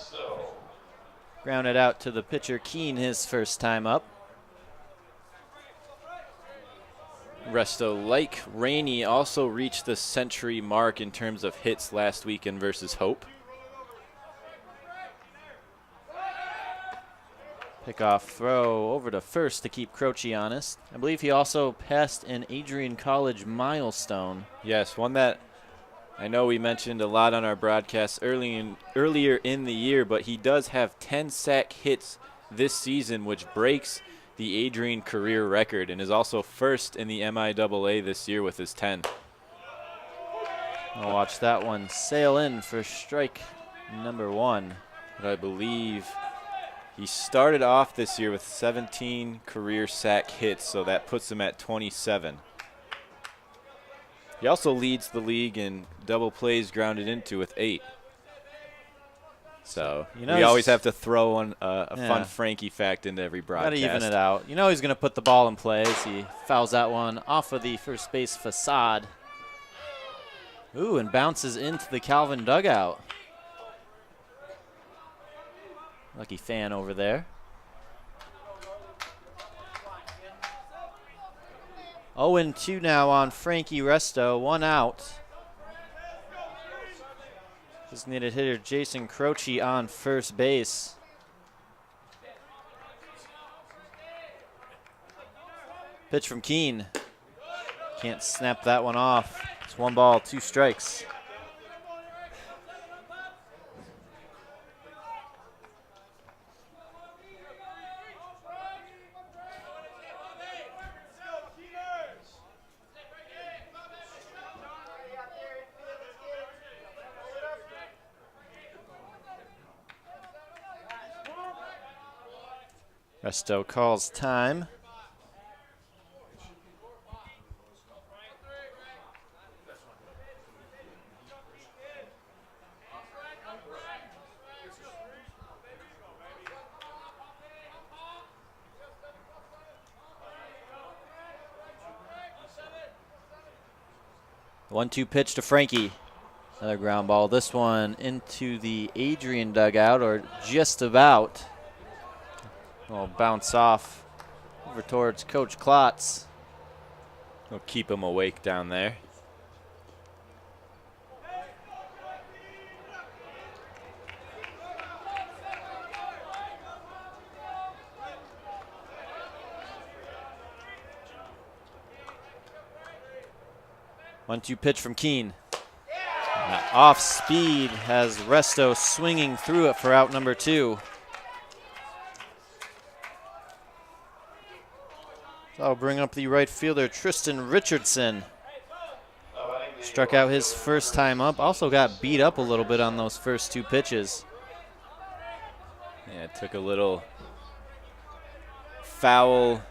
Grounded out to the pitcher Keene his first time up. Resto, like Rainey, also reached the century mark in terms of hits last weekend versus Hope. Pickoff throw over to first to keep Croce honest. I believe he also passed an Adrian College milestone. Yes, one that I know we mentioned a lot on our broadcast earlier in the year, but he does have 10 sack hits this season, which breaks the Adrian career record and is also first in the MIAA this year with his 10. I'll watch that one sail in for strike number 1. But I believe he started off this year with 17 career sack hits, so that puts him at 27. He also leads the league in double plays grounded into with 8. So we always have to throw a fun Frankie fact into every broadcast. Got to even it out. You know he's going to put the ball in play as he fouls that one off of the first base facade. Ooh, and bounces into the Calvin dugout. Lucky fan over there. 0-2 now on Frankie Resto, 1 out. Designated hitter Jason Croce on first base. Pitch from Keene. Can't snap that one off. It's 1 ball, 2 strikes. Resto calls time. The 1-2 pitch to Frankie. Another ground ball. This one into the Adrian dugout, or just about. Will bounce off over towards Coach Klotz. He'll keep him awake down there. One-two pitch from Keene. Off speed has Resto swinging through it for out number 2. That'll bring up the right fielder, Tristan Richardson. Struck out his first time up. Also got beat up a little bit on those first 2 pitches. Yeah, took a little foul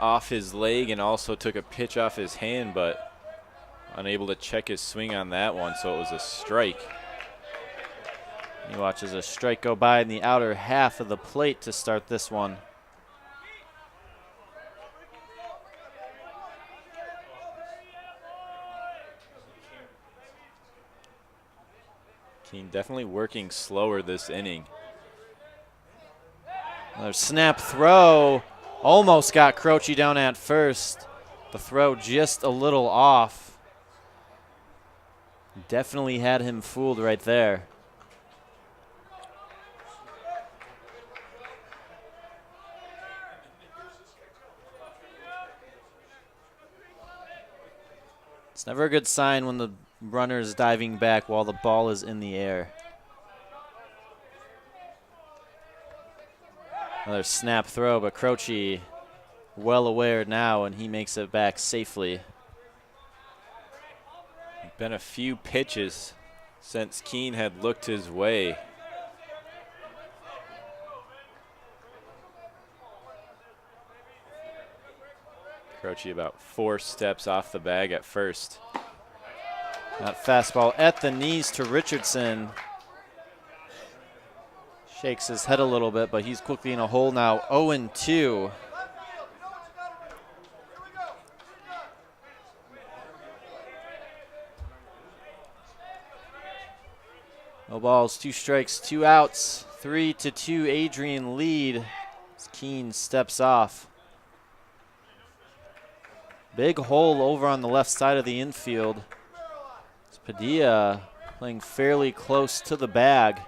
off his leg and also took a pitch off his hand, but unable to check his swing on that one, so it was a strike. He watches a strike go by in the outer half of the plate to start this one. Keene definitely working slower this inning. Another snap throw. Almost got Croce down at first. The throw just a little off. Definitely had him fooled right there. It's never a good sign when the runner is diving back while the ball is in the air. Another snap throw, but Croce well aware now, and he makes it back safely. Been a few pitches since Keene had looked his way. Croce about 4 steps off the bag at first. That fastball at the knees to Richardson. Shakes his head a little bit, but he's quickly in a hole now. 0-2. No balls, 2 strikes, 2 outs. 3-2 Adrian lead as Keene steps off. Big hole over on the left side of the infield. It's Padilla playing fairly close to the bag.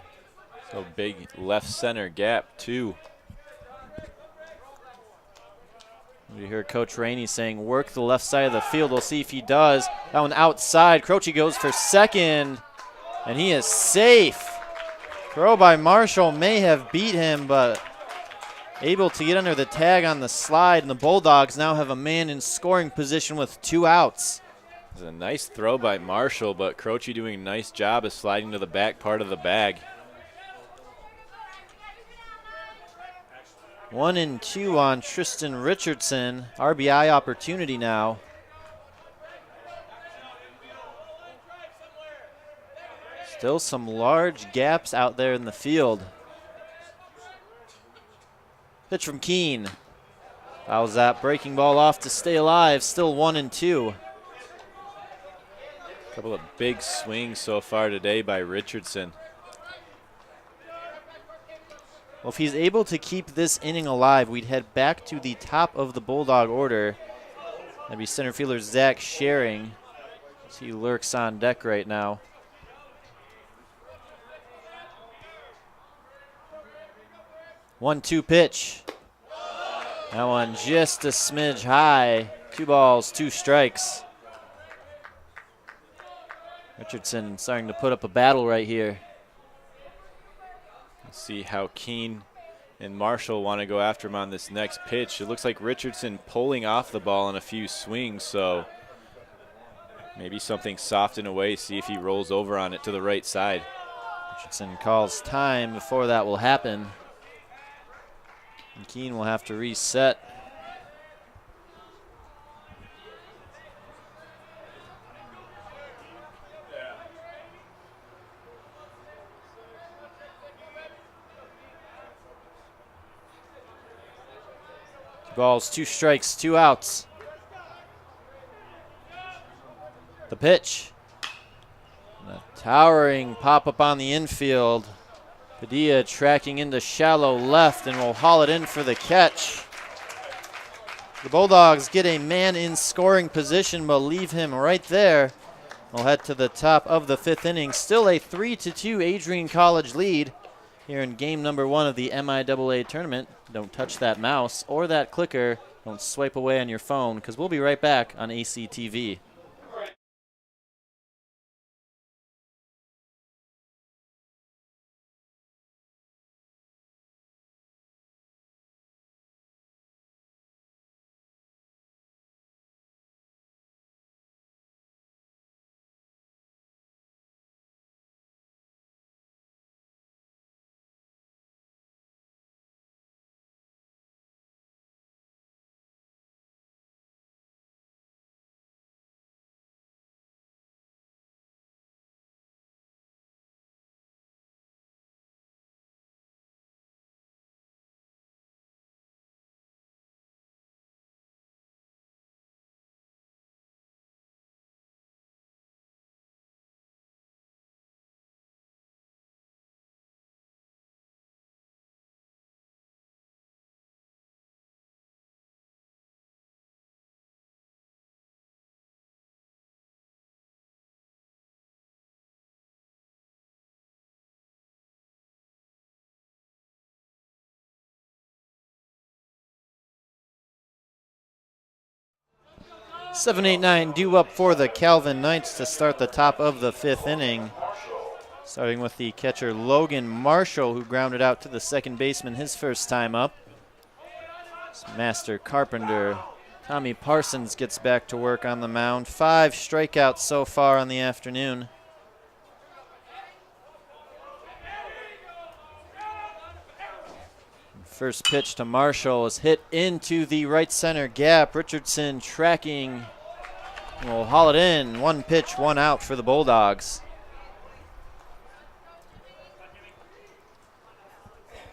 So big left center gap too. You hear Coach Rainey saying work the left side of the field. We'll see if he does. That one outside. Croce goes for second. And he is safe. Throw by Marshall may have beat him, but able to get under the tag on the slide. And the Bulldogs now have a man in scoring position with 2 outs. It's a nice throw by Marshall, but Croce doing a nice job of sliding to the back part of the bag. 1-2 on Tristan Richardson. RBI opportunity now. Still some large gaps out there in the field. Pitch from Keene. Fouls that breaking ball off to stay alive. Still 1-2. A couple of big swings so far today by Richardson. Well, if he's able to keep this inning alive, we'd head back to the top of the Bulldog order. That'd be center fielder Zach Schering. He lurks on deck right now. One-two pitch. That one just a smidge high. 2 balls, 2 strikes. Richardson starting to put up a battle right here. Let's see how Keene and Marshall want to go after him on this next pitch. It looks like Richardson pulling off the ball in a few swings, so maybe something soft and away, see if he rolls over on it to the right side. Richardson calls time before that will happen. And Keene will have to reset. Balls, 2 strikes, 2 outs. The pitch. And a towering pop up on the infield. Padilla tracking into shallow left and will haul it in for the catch. The Bulldogs get a man in scoring position but leave him right there. We'll head to the top of the 5th inning. Still a 3-2 Adrian College lead here in game number 1 of the MIAA tournament. Don't touch that mouse or that clicker. Don't swipe away on your phone because we'll be right back on ACTV. (7-8-9) due up for the Calvin Knights to start the top of the 5th inning. Starting with the catcher Logan Marshall, who grounded out to the second baseman his first time up. Master Carpenter Tommy Parsons gets back to work on the mound. 5 strikeouts so far on the afternoon. First pitch to Marshall is hit into the right center gap. Richardson tracking. Will haul it in. 1 pitch, 1 out for the Bulldogs.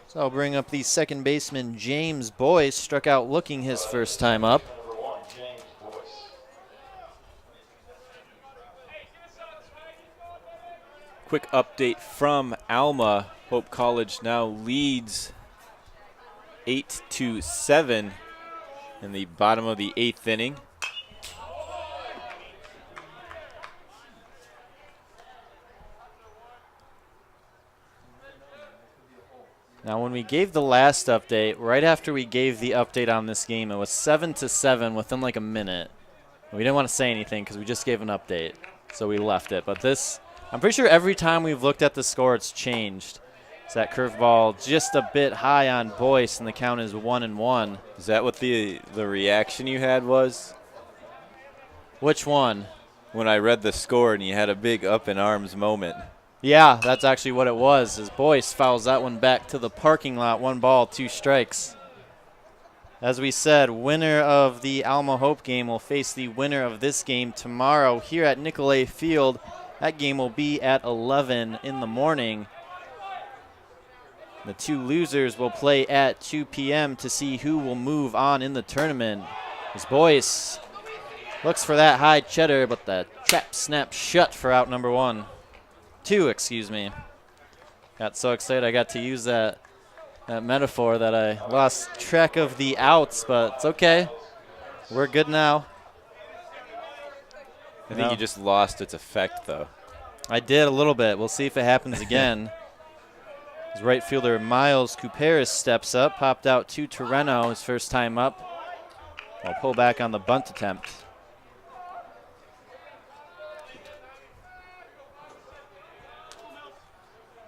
So I'll bring up the second baseman, James Boyce, struck out looking his first time up. Quick update from Alma. Hope College now leads 8-7 in the bottom of the 8th inning. Now, when we gave the last update, right after we gave the update on this game, it was 7-7 within like a minute. We didn't want to say anything because we just gave an update, so we left it. But this, I'm pretty sure every time we've looked at the score, it's changed. It's that curveball just a bit high on Boyce, and the count is 1-1. Is that what the reaction you had was? Which one? When I read the score and you had a big up in arms moment. Yeah, that's actually what it was, as Boyce fouls that one back to the parking lot. 1 ball, 2 strikes. As we said, winner of the Alma Hope game will face the winner of this game tomorrow here at Nicolay Field. That game will be at 11 in the morning. The 2 losers will play at 2 p.m. to see who will move on in the tournament. As Boyce looks for that high cheddar, but the trap snaps shut for out number 2, excuse me. Got so excited I got to use that metaphor that I lost track of the outs, but it's okay. We're good now. I think you just lost its effect, though. I did a little bit. We'll see if it happens again. As right fielder Miles Couperis steps up, popped out to Torreno his first time up. I'll pull back on the bunt attempt.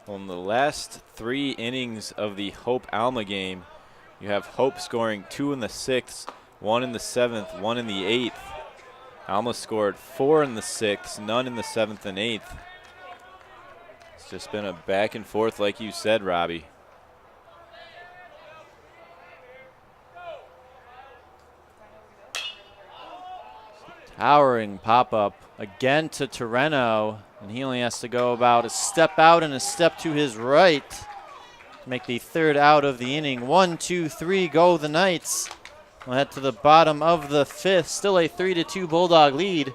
On the last 3 innings of the Hope Alma game, you have Hope scoring 2 in the 6th, 1 in the 7th, 1 in the 8th. Alma scored 4 in the 6th, none in the 7th and 8th. It's just been a back and forth like you said, Robbie. Towering pop-up again to Torreno, and he only has to go about a step out and a step to his right to make the 3rd out of the inning. 1, 2, 3, go the Knights. We'll head to the bottom of the 5th, still a 3-2 Bulldog lead.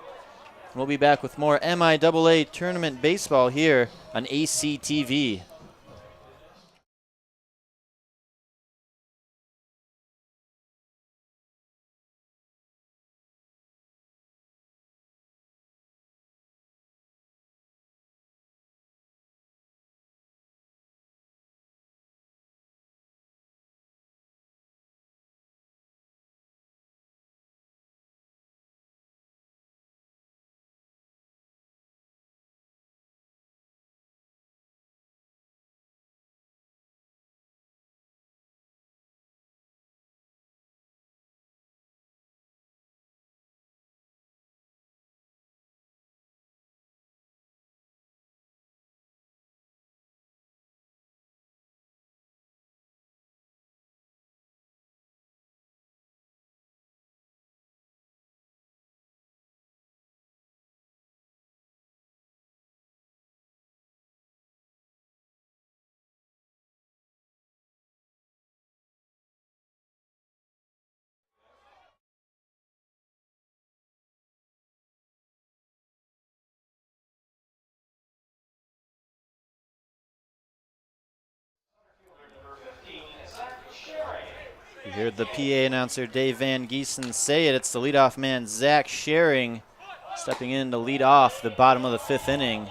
We'll be back with more MIAA tournament baseball here on ACTV. You heard the PA announcer Dave Van Giesen say it. It's the leadoff man Zach Schering stepping in to lead off the bottom of the 5th inning.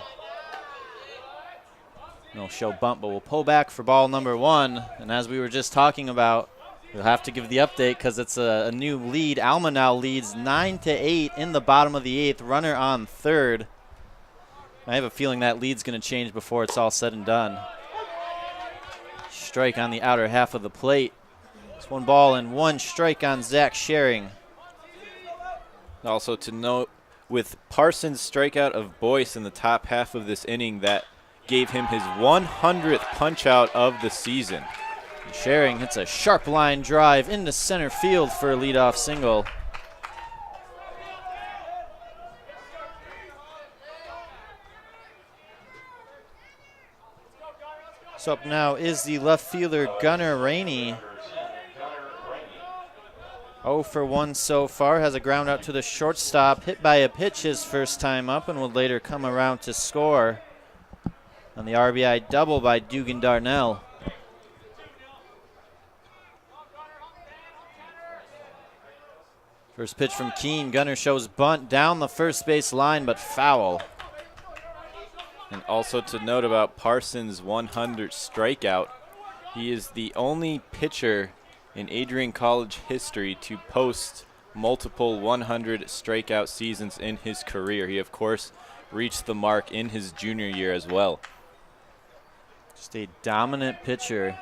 No show bunt, but we'll pull back for ball number 1. And as we were just talking about, we'll have to give the update because it's a new lead. Alma now leads 9-8 in the bottom of the 8th. Runner on 3rd. I have a feeling that lead's going to change before it's all said and done. Strike on the outer half of the plate. It's 1 ball and 1 strike on Zach Schering. Also to note, with Parsons' strikeout of Boyce in the top half of this inning, that gave him his 100th punch-out of the season. Schering hits a sharp line drive into center field for a leadoff single. So up now is the left fielder Gunnar Rainey. 0 for 1 so far, has a ground out to the shortstop, hit by a pitch his first time up, and will later come around to score on the RBI double by Dugan Darnell. First pitch from Keene. Gunnar shows bunt down the first base line, but foul. And also to note about Parsons' 100th strikeout, he is the only pitcher in Adrian College history to post multiple 100 strikeout seasons in his career. He, of course, reached the mark in his junior year as well. Just a dominant pitcher.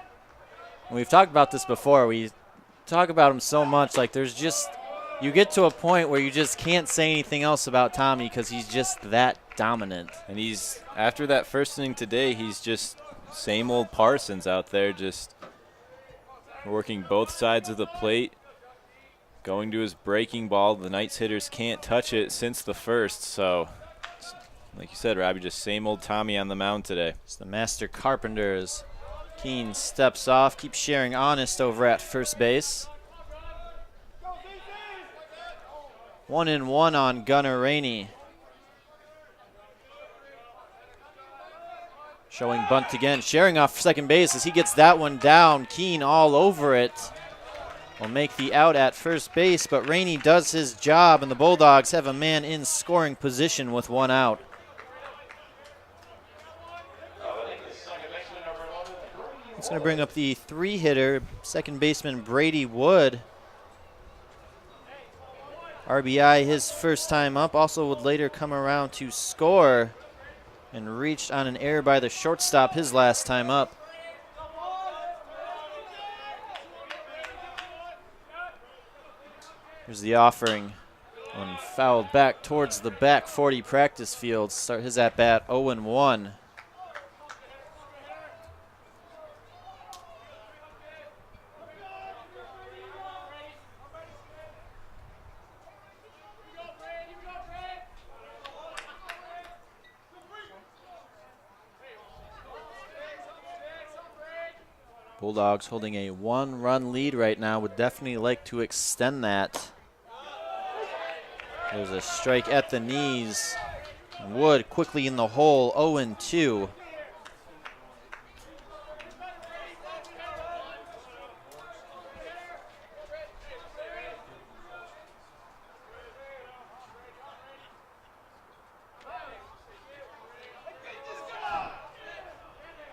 And we've talked about this before. We talk about him so much. Like, there's just, you get to a point where you just can't say anything else about Tommy because he's just that dominant. And he's, after that first inning today, he's just same old Parsons out there, just working both sides of the plate, going to his breaking ball. The Knights hitters can't touch it since the first, so like you said, Robbie, just same old Tommy on the mound today. It's the master carpenters. Keene steps off, keeps Schering honest over at first base. 1-1 on Gunnar Rainey. Showing bunt again. Schering off second base as he gets that one down. Keene all over it. Will make the out at first base, but Rainey does his job, and the Bulldogs have a man in scoring position with 1 out. It's going to bring up the 3-hitter, second baseman Brady Wood. RBI his first time up, also would later come around to score and reached on an error by the shortstop his last time up. Here's the offering. One fouled back towards the back 40 practice field. Start his at-bat 0-1. Bulldogs holding a 1-run lead right now. Would definitely like to extend that. There's a strike at the knees. Wood quickly in the hole, 0-2.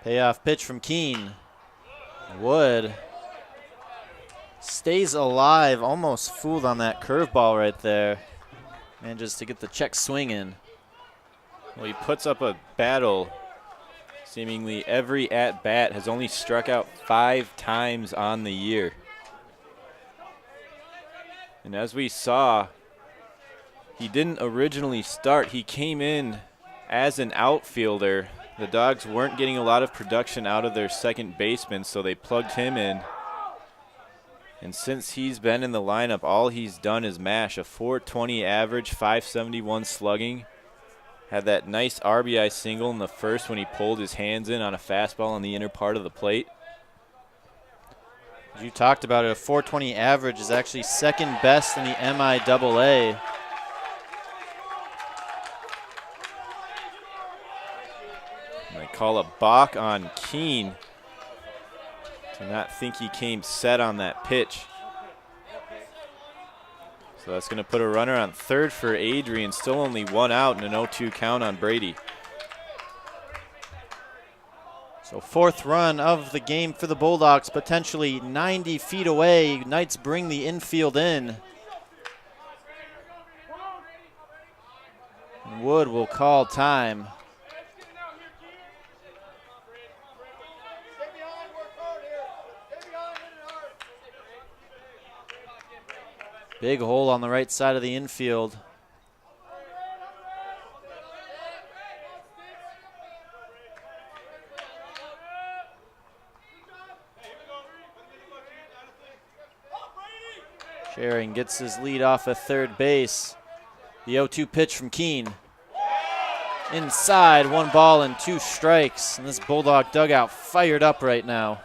Payoff pitch from Keene. Wood stays alive, almost fooled on that curveball right there. Manages to get the check swing in. Well, he puts up a battle. Seemingly every at-bat, has only struck out 5 times on the year. And as we saw, he didn't originally start. He came in as an outfielder. The Dogs weren't getting a lot of production out of their second baseman, so they plugged him in. And since he's been in the lineup, all he's done is mash. A .420 average, .571 slugging. Had that nice RBI single in the first when he pulled his hands in on a fastball on the inner part of the plate. As you talked about it, a .420 average is actually second best in the MIAA. They call a balk on Keene. Do not think he came set on that pitch. So that's going to put a runner on third for Adrian. Still only one out and an 0-2 count on Brady. So fourth run of the game for the Bulldogs, potentially 90 feet away. Knights bring the infield in. Wood will call time. Big hole on the right side of the infield. Sharing gets his lead off at third base. The 0-2 pitch from Keene. Inside, 1 ball and 2 strikes. And this Bulldog dugout fired up right now.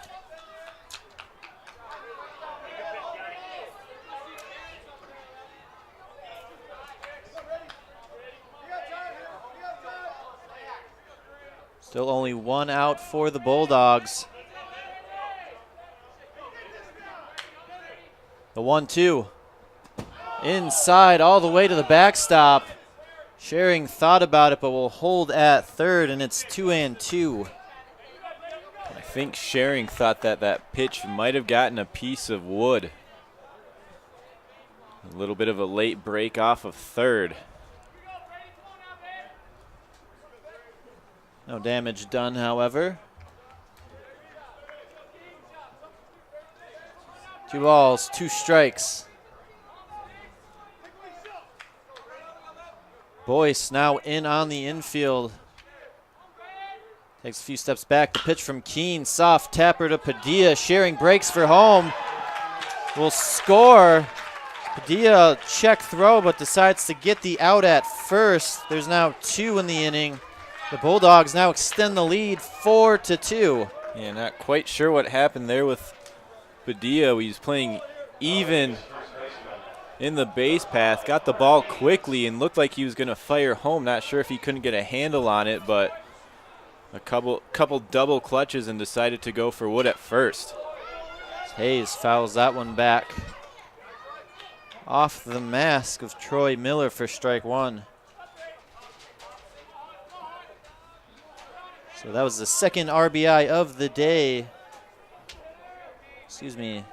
Still only 1 out for the Bulldogs. The 1-2. Inside all the way to the backstop. Sharing thought about it, but will hold at third, and it's 2-2. I think Sharing thought that that pitch might have gotten a piece of wood. A little bit of a late break off of third. No damage done, however. 2 balls, 2 strikes. Boyce now in on the infield. Takes a few steps back. The pitch from Keene. Soft tapper to Padilla. Sharing breaks for home. Will score. Padilla check throw, but decides to get the out at first. There's now 2 in the inning. The Bulldogs now extend the lead 4-2. Yeah, not quite sure what happened there with Padilla. He's playing even in the base path, got the ball quickly and looked like he was going to fire home. Not sure if he couldn't get a handle on it, but a couple double clutches and decided to go for wood at first. Hayes fouls that one back. Off the mask of Troy Miller for strike 1. So that was the second RBI of the day. Excuse me.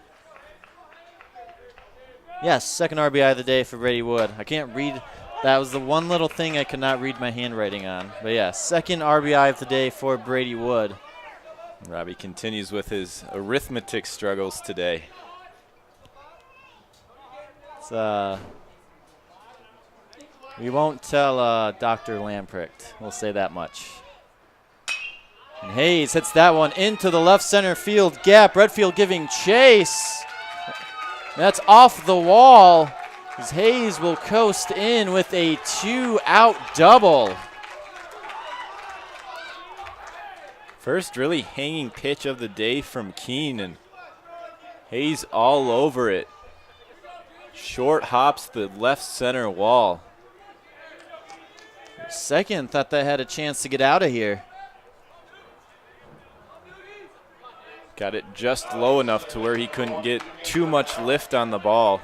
Yes, second RBI of the day for Brady Wood. I can't read. That was the one little thing I could not read my handwriting on. But yeah, second RBI of the day for Brady Wood. Robbie continues with his arithmetic struggles today. It's, we won't tell Dr. Lamprecht. We'll say that much. And Hayes hits that one into the left center field gap. Redfield giving chase. That's off the wall, as Hayes will coast in with a 2-out double. First really hanging pitch of the day from Keene, and Hayes all over it. Short hops the left center wall. Second, thought they had a chance to get out of here. Got it just low enough to where he couldn't get too much lift on the ball.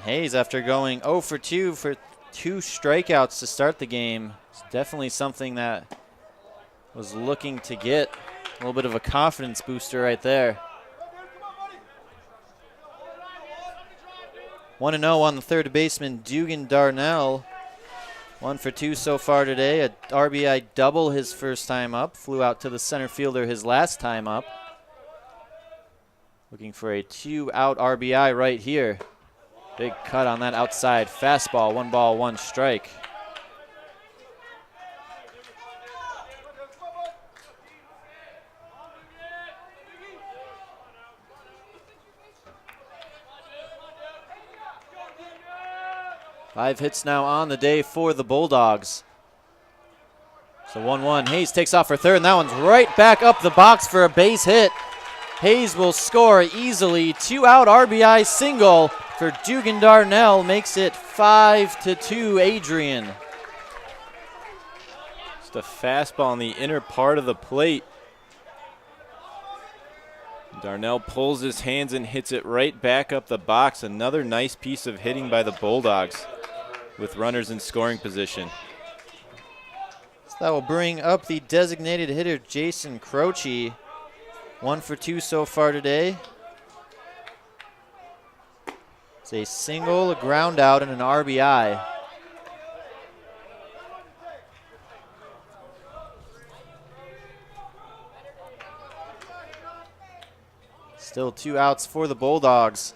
Hayes, after going 0 for 2 for 2 strikeouts to start the game, it's definitely something that was looking to get a little bit of a confidence booster right there. 1-0 on the third baseman, Dugan Darnell. 1 for 2 so far today. A RBI double his first time up. Flew out to the center fielder his last time up. Looking for a 2-out RBI right here. Big cut on that outside fastball. 1 ball, 1 strike. Five hits now on the day for the Bulldogs. So 1-1. Hayes takes off for third, and that one's right back up the box for a base hit. Hayes will score easily. 2-out RBI single for Dugan Darnell makes it 5-2 Adrian. Just a fastball on the inner part of the plate. Darnell pulls his hands and hits it right back up the box. Another nice piece of hitting by the Bulldogs with runners in scoring position. So that will bring up the designated hitter, Jason Croce. 1 for 2 so far today. It's a single, a ground out, and an RBI. Still 2 outs for the Bulldogs.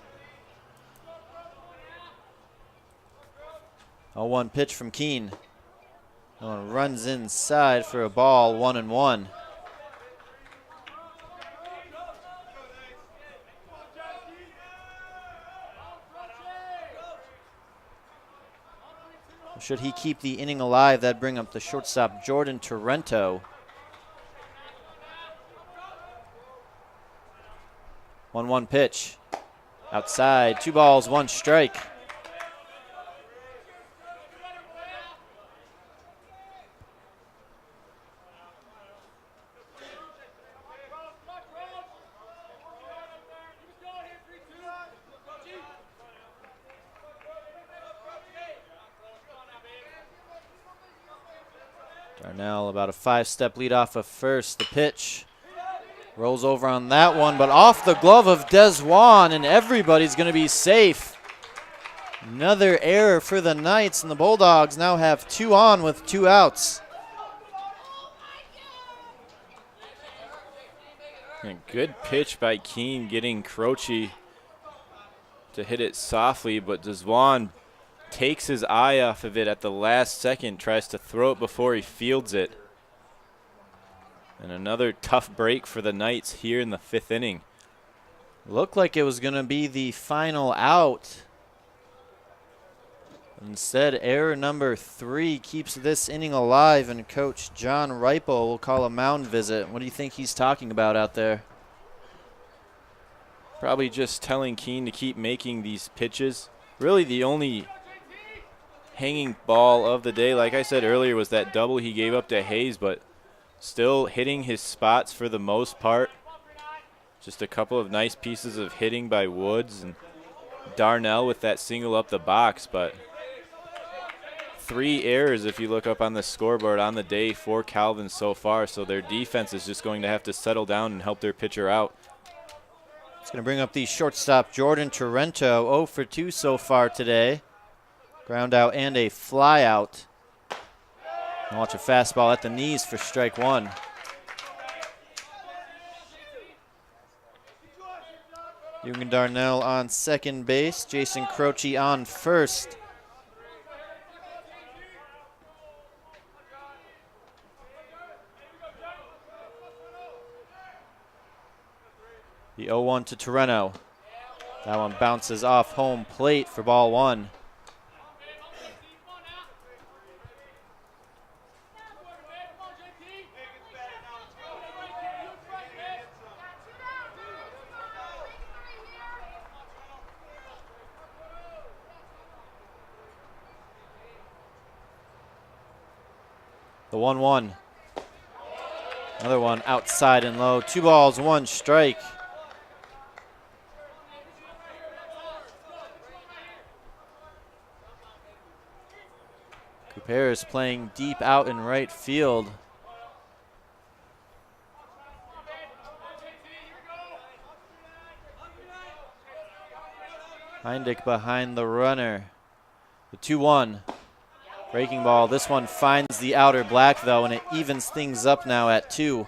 0-1 pitch from Keene. Runs inside for a ball, 1-1. Should he keep the inning alive, that'd bring up the shortstop, Jordan Torrento. 1-1 pitch. Outside, 2 balls, 1 strike. Darnell about a 5-step lead off of first. The pitch rolls over on that one, but off the glove of Desjuan, and everybody's going to be safe. Another error for the Knights, and the Bulldogs now have 2 on with 2 outs. A good pitch by Keene, getting Croce to hit it softly, but Desjuan takes his eye off of it at the last second, tries to throw it before he fields it. And another tough break for the Knights here in the 5th inning. Looked like it was going to be the final out. Instead, error number 3 keeps this inning alive, and Coach John Ripel will call a mound visit. What do you think he's talking about out there? Probably just telling Keene to keep making these pitches. Really the only hanging ball of the day, like I said earlier, was that double he gave up to Hayes, but still hitting his spots for the most part. Just a couple of nice pieces of hitting by Woods and Darnell with that single up the box, but 3 errors if you look up on the scoreboard on the day for Calvin so far, so their defense is just going to have to settle down and help their pitcher out. It's going to bring up the shortstop, Jordan Torrento, 0 for 2 so far today. Ground out and a fly out. And watch a fastball at the knees for strike 1. Eugen Darnell on second base. Jason Croce on first. The 0-1 to Torrento. That one bounces off home plate for ball 1. The 1-1. Another one outside and low. 2 balls, 1 strike. Cooper is playing deep out in right field. Heindick behind the runner. The 2-1. Breaking ball. This one finds the outer black, though, and it evens things up now at 2.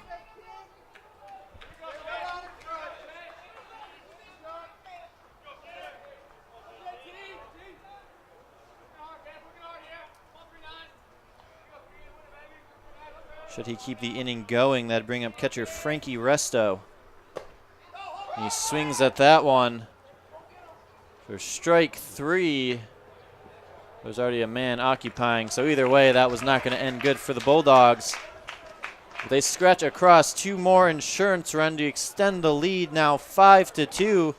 Should he keep the inning going, that'd bring up catcher Frankie Resto. He swings at that one for strike 3. There's already a man occupying, so either way, that was not going to end good for the Bulldogs. They scratch across 2 more insurance runs to extend the lead, now 5-2.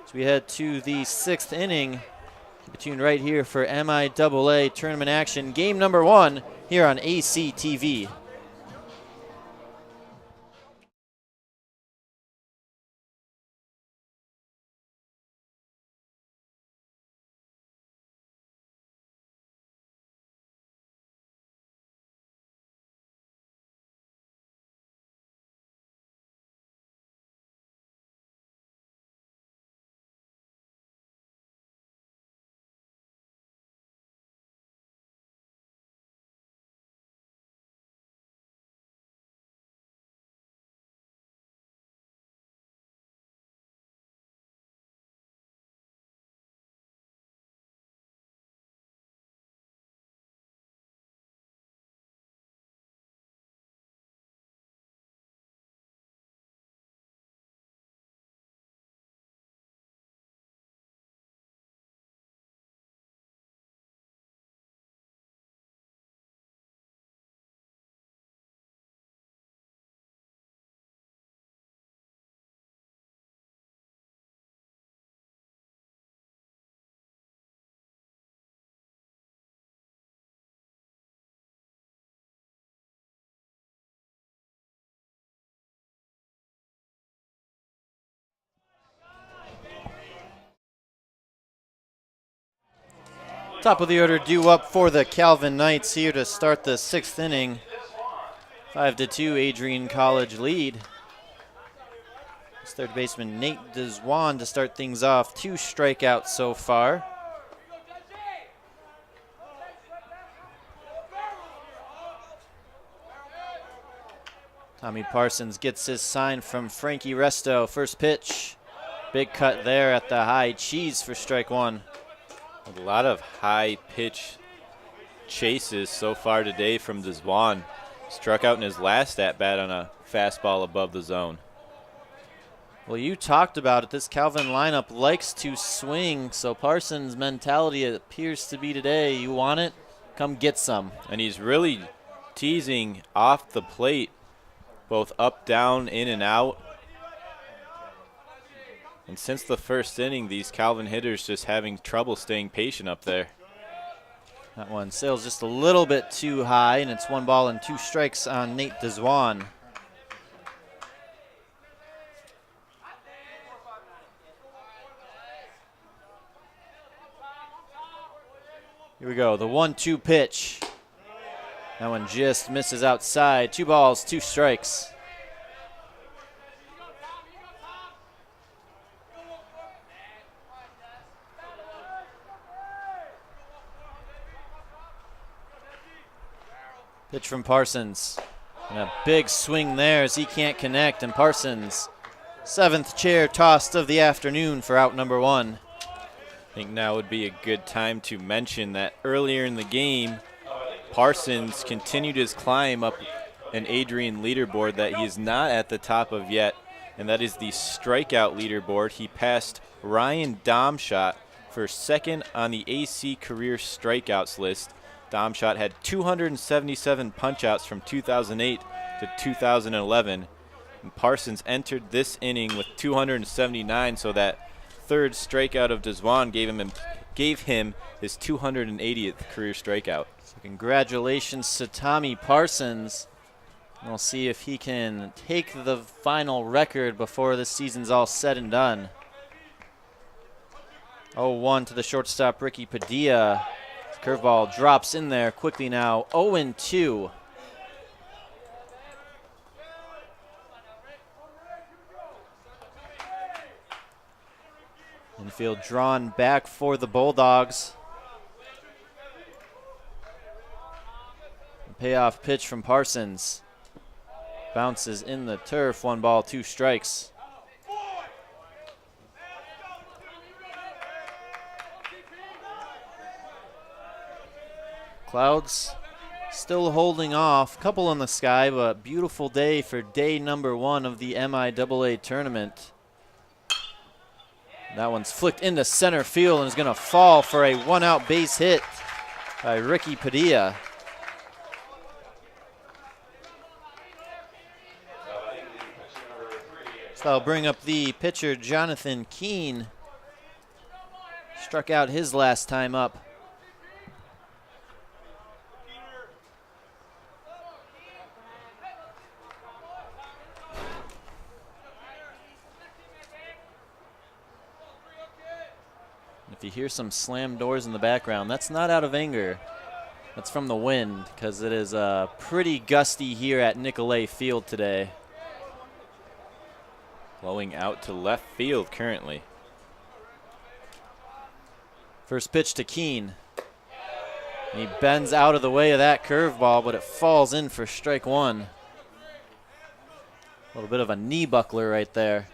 As we head to the 6th inning. Keep it tuned right here for MIAA tournament action, game number 1 here on ACTV. Top of the order due up for the Calvin Knights here to start the 6th inning. 5-2 Adrian College lead. It's third baseman Nate Deswan to start things off. 2 strikeouts so far. Tommy Parsons gets his sign from Frankie Resto. First pitch. Big cut there at the high cheese for strike 1. A lot of high pitch chases so far today from Deswan. Struck out in his last at bat on a fastball above the zone. Well, you talked about it. This Calvin lineup likes to swing, so Parsons' mentality appears to be today, you want it? Come get some. And he's really teasing off the plate, both up, down, in, and out. And since the first inning, these Calvin hitters just having trouble staying patient up there. That one sails just a little bit too high, and it's 1 ball and 2 strikes on Nate Deswan. Here we go, the 1-2 pitch. That one just misses outside. 2 balls, 2 strikes. Pitch from Parsons. And a big swing there as he can't connect. And Parsons, 7th chair tossed of the afternoon for out number 1. I think now would be a good time to mention that earlier in the game, Parsons continued his climb up an Adrian leaderboard that he is not at the top of yet, and that is the strikeout leaderboard. He passed Ryan Domshot for 2nd on the AC career strikeouts list. Domshot had 277 punch-outs from 2008 to 2011. And Parsons entered this inning with 279, so that 3rd strikeout of Deswan gave him his 280th career strikeout. So congratulations to Tommy Parsons. We'll see if he can take the final record before the season's all said and done. 0-1 to the shortstop, Ricky Padilla. Curveball drops in there quickly now. 0-2. Infield drawn back for the Bulldogs. Payoff pitch from Parsons. Bounces in the turf. 1 ball, 2 strikes. Clouds still holding off. Couple in the sky, but beautiful day for day number 1 of the MIAA tournament. That one's flicked into center field and is going to fall for a 1-out base hit by Ricky Padilla. So that'll bring up the pitcher, Jonathan Keene. Struck out his last time up. If you hear some slam doors in the background, that's not out of anger. That's from the wind, because it is pretty gusty here at Nicolay Field today. Blowing out to left field currently. First pitch to Keene. He bends out of the way of that curveball, but it falls in for strike 1. A little bit of a knee buckler right there.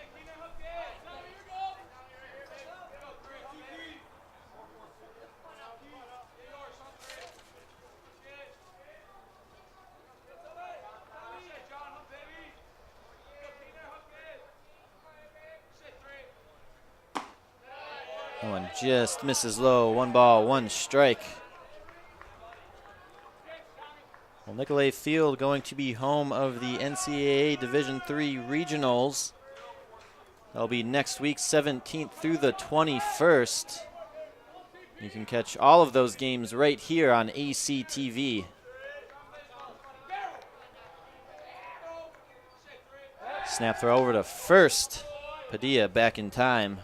One just misses low. 1 ball, 1 strike. Well, Nicolay Field going to be home of the NCAA Division III Regionals. That'll be next week, 17th through the 21st. You can catch all of those games right here on ACTV. Snap throw over to first. Padilla back in time.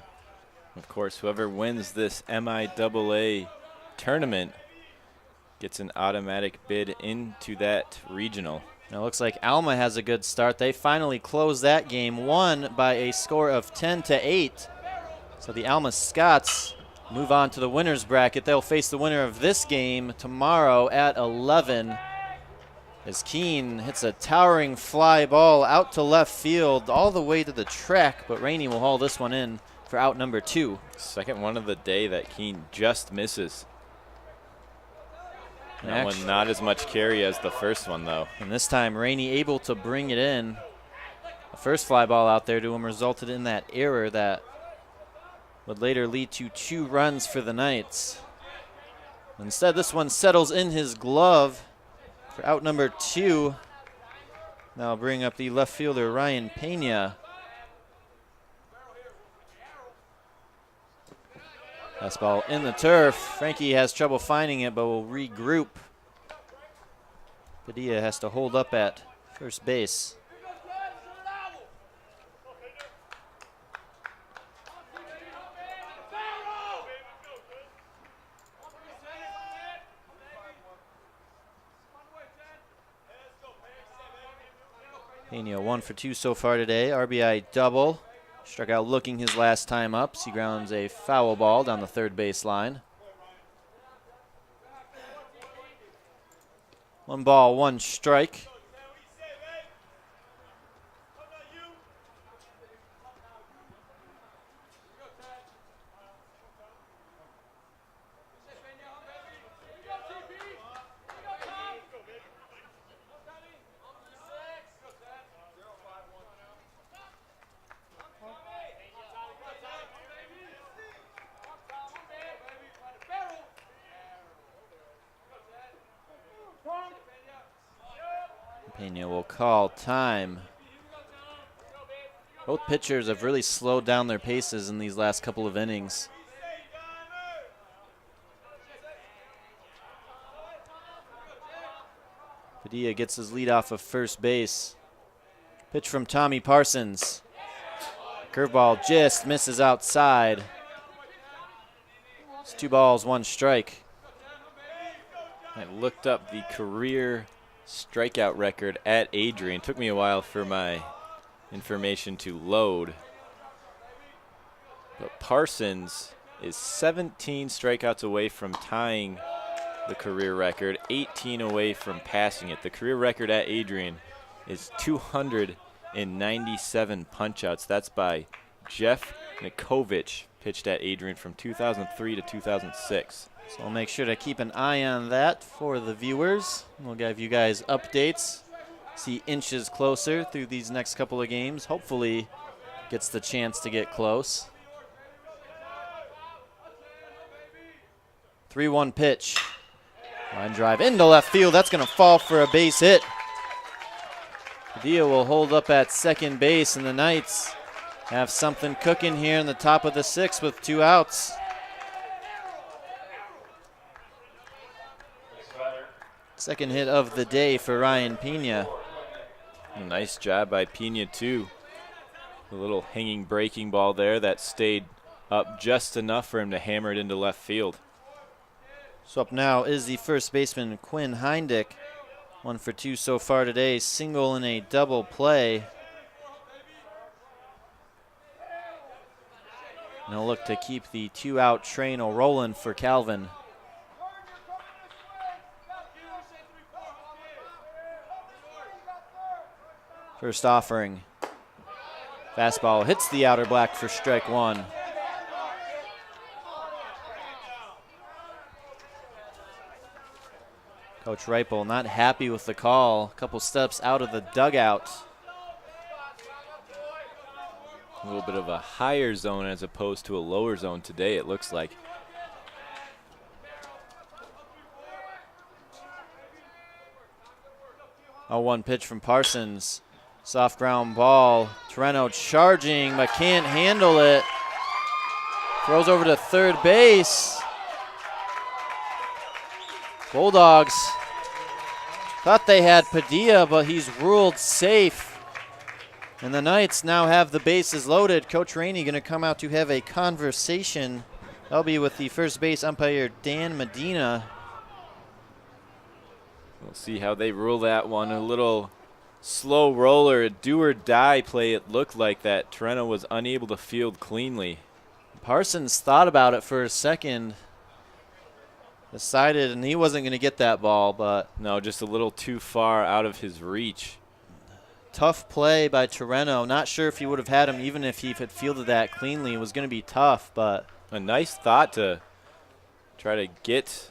Of course, whoever wins this MIAA tournament gets an automatic bid into that regional. Now it looks like Alma has a good start. They finally closed that game, won by a score of 10-8. So the Alma Scots move on to the winner's bracket. They'll face the winner of this game tomorrow at 11. As Keene hits a towering fly ball out to left field all the way to the track, but Rainey will haul this one in for out number 2. Second one of the day that Keene just misses. That one not as much carry as the first one, though. And this time, Rainey able to bring it in. The first fly ball out there to him resulted in that error that would later lead to 2 runs for the Knights. Instead, this one settles in his glove for out number 2. Now I'll bring up the left fielder, Ryan Pena. Fastball in the turf. Frankie has trouble finding it, but will regroup. Padilla has to hold up at first base. Pena 1 for 2 so far today. RBI double. Struck out looking his last time up. He grounds a foul ball down the third base line. 1 ball, 1 strike. Pena will call time. Both pitchers have really slowed down their paces in these last couple of innings. Padilla gets his lead off of first base. Pitch from Tommy Parsons. Curveball just misses outside. It's 2 balls, 1 strike. I looked up the career strikeout record at Adrian. Took me a while for my information to load. But Parsons is 17 strikeouts away from tying the career record, 18 away from passing it. The career record at Adrian is 297 punch-outs. That's by Jeff Nikovich, pitched at Adrian from 2003 to 2006. So I'll make sure to keep an eye on that for the viewers. We'll give you guys updates. See inches closer through these next couple of games. Hopefully gets the chance to get close. 3-1 pitch. Line drive into left field. That's going to fall for a base hit. Padilla will hold up at second base, and the Knights have something cooking here in the top of the 6th with 2 outs. Second hit of the day for Ryan Pena. Nice job by Pena, too. A little hanging breaking ball there that stayed up just enough for him to hammer it into left field. So up now is the first baseman, Quinn Heindick. 1 for 2 so far today, single and a double play. And he'll look to keep the 2-out train a-rolling for Calvin. First offering. Fastball hits the outer black for strike 1. Coach Reipel not happy with the call. A couple steps out of the dugout. A little bit of a higher zone as opposed to a lower zone today, it looks like. A 1 pitch from Parsons. Soft ground ball. Torreno charging, but can't handle it. Throws over to third base. Bulldogs thought they had Padilla, but he's ruled safe. And the Knights now have the bases loaded. Coach Rainey going to come out to have a conversation That'll be with the first base umpire, Dan Medina. We'll see how they rule that one. A little slow roller, a do-or-die play it looked like that Torreno was unable to field cleanly. Parsons thought about it for a second. Decided, and he wasn't going to get that ball, but... No, just a little too far out of his reach. Tough play by Torreno. Not sure if he would have had him even if he had fielded that cleanly. It was going to be tough, but... A nice thought to try to get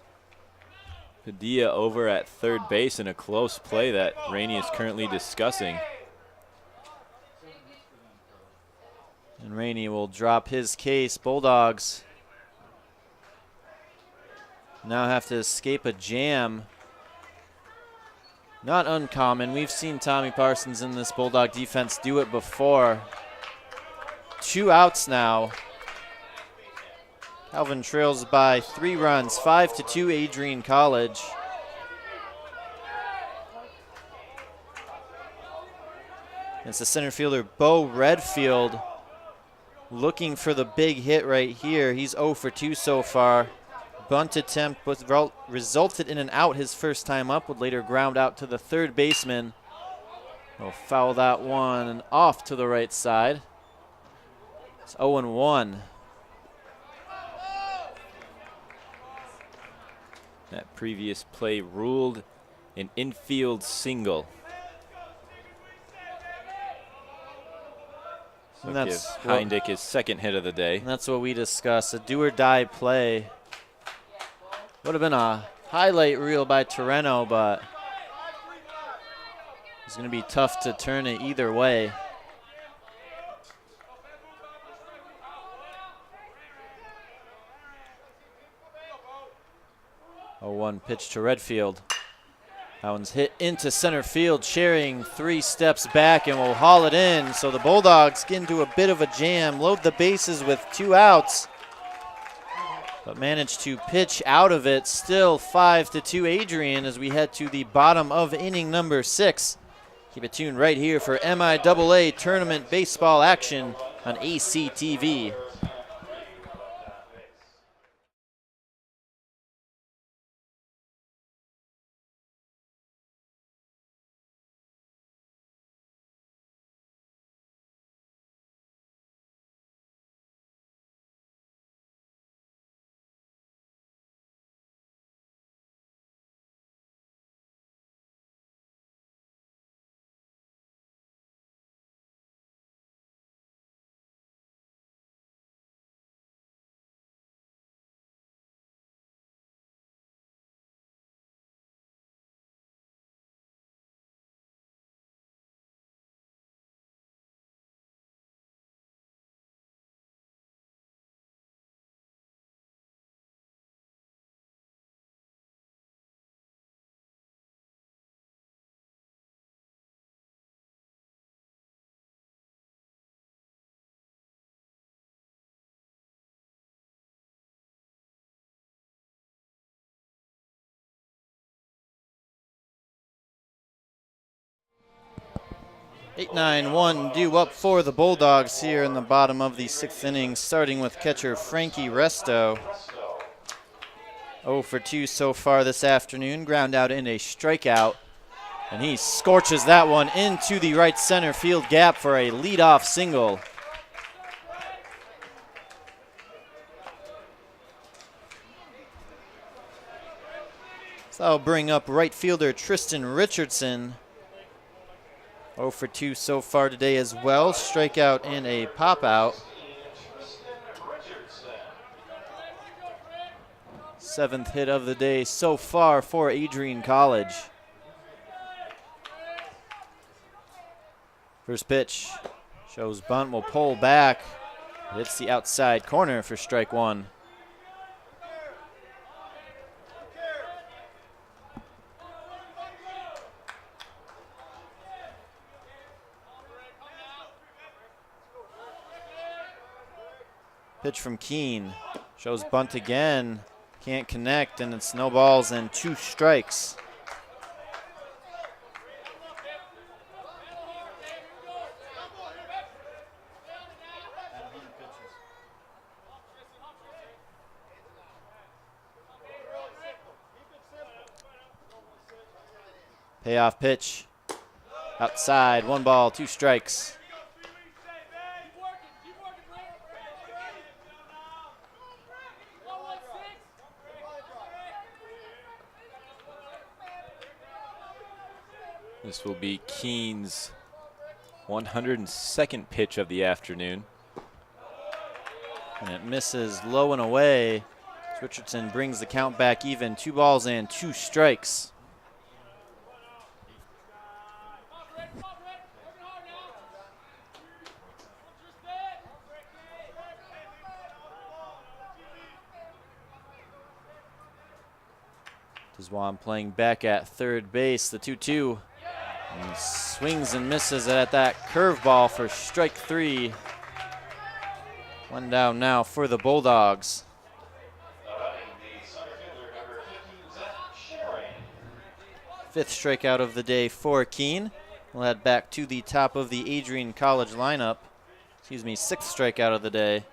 Padilla over at third base in a close play that Rainey is currently discussing. And Rainey will drop his case. Bulldogs now have to escape a jam. Not uncommon. We've seen Tommy Parsons in this Bulldog defense do it before. 2 outs now. Calvin trails by 3 runs, 5-2 Adrian College. It's the center fielder, Bo Redfield, looking for the big hit right here. He's 0 for 2 so far. Bunt attempt resulted in an out his first time up, would later ground out to the third baseman. He'll foul that one and off to the right side. It's 0-1. That previous play ruled an infield single. So And give that's Heindick his second hit of the day. And that's what we discussed, a do-or-die play. Would have been a highlight reel by Torreno, but it's going to be tough to turn it either way. A 1 pitch to Redfield. That one's hit into center field, sharing 3 steps back and will haul it in. So the Bulldogs get into a bit of a jam, load the bases with 2 outs, but managed to pitch out of it. Still 5-2 Adrian as we head to the bottom of inning number 6. Keep it tuned right here for MIAA tournament baseball action on ACTV. Eight, 9-1 due up for the Bulldogs here in the bottom of the 6th inning, starting with catcher Frankie Resto. 0 for 2 so far this afternoon, ground out in a strikeout, and he scorches that one into the right center field gap for a leadoff single. So that'll bring up right fielder Tristan Richardson. 0 for 2 so far today as well. Strikeout and a pop out. 7th hit of the day so far for Adrian College. First pitch shows bunt, will pull back. Hits the outside corner for strike 1. Pitch from Keene, shows bunt again, can't connect, and it's no balls and 2 strikes. Payoff pitch. Outside, 1 ball, 2 strikes. This will be Keene's 102nd pitch of the afternoon. And it misses low and away. Richardson brings the count back even. 2 balls and 2 strikes. Deswan playing back at third base. The 2-2. And swings and misses it at that curveball for strike 3. 1 down now for the Bulldogs. Fifth strikeout of the day for Keene. We'll head back to the top of the Adrian College lineup. Excuse me, 6th strikeout of the day.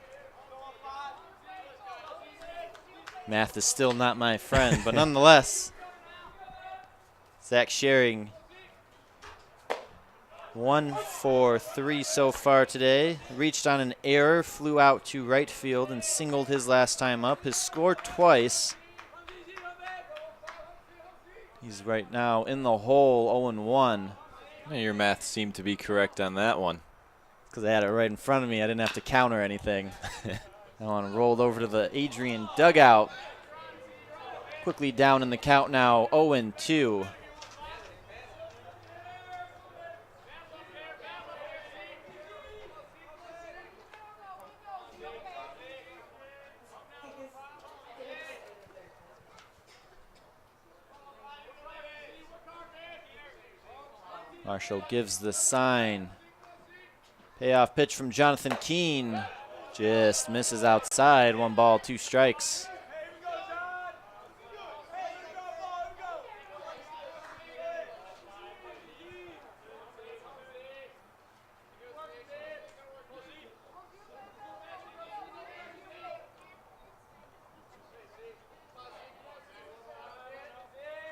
Math is still not my friend, but nonetheless, Zach Schering, 1 for 3 so far today. Reached on an error, flew out to right field and singled his last time up. Has scored twice. He's right now in the hole, 0-1. Your math seemed to be correct on that one. Because I had it right in front of me. I didn't have to count or anything. That one rolled over to the Adrian dugout. Quickly down in the count now, 0-2. Marshall gives the sign. Payoff pitch from Jonathan Keene. Just misses outside. 1 ball, 2 strikes.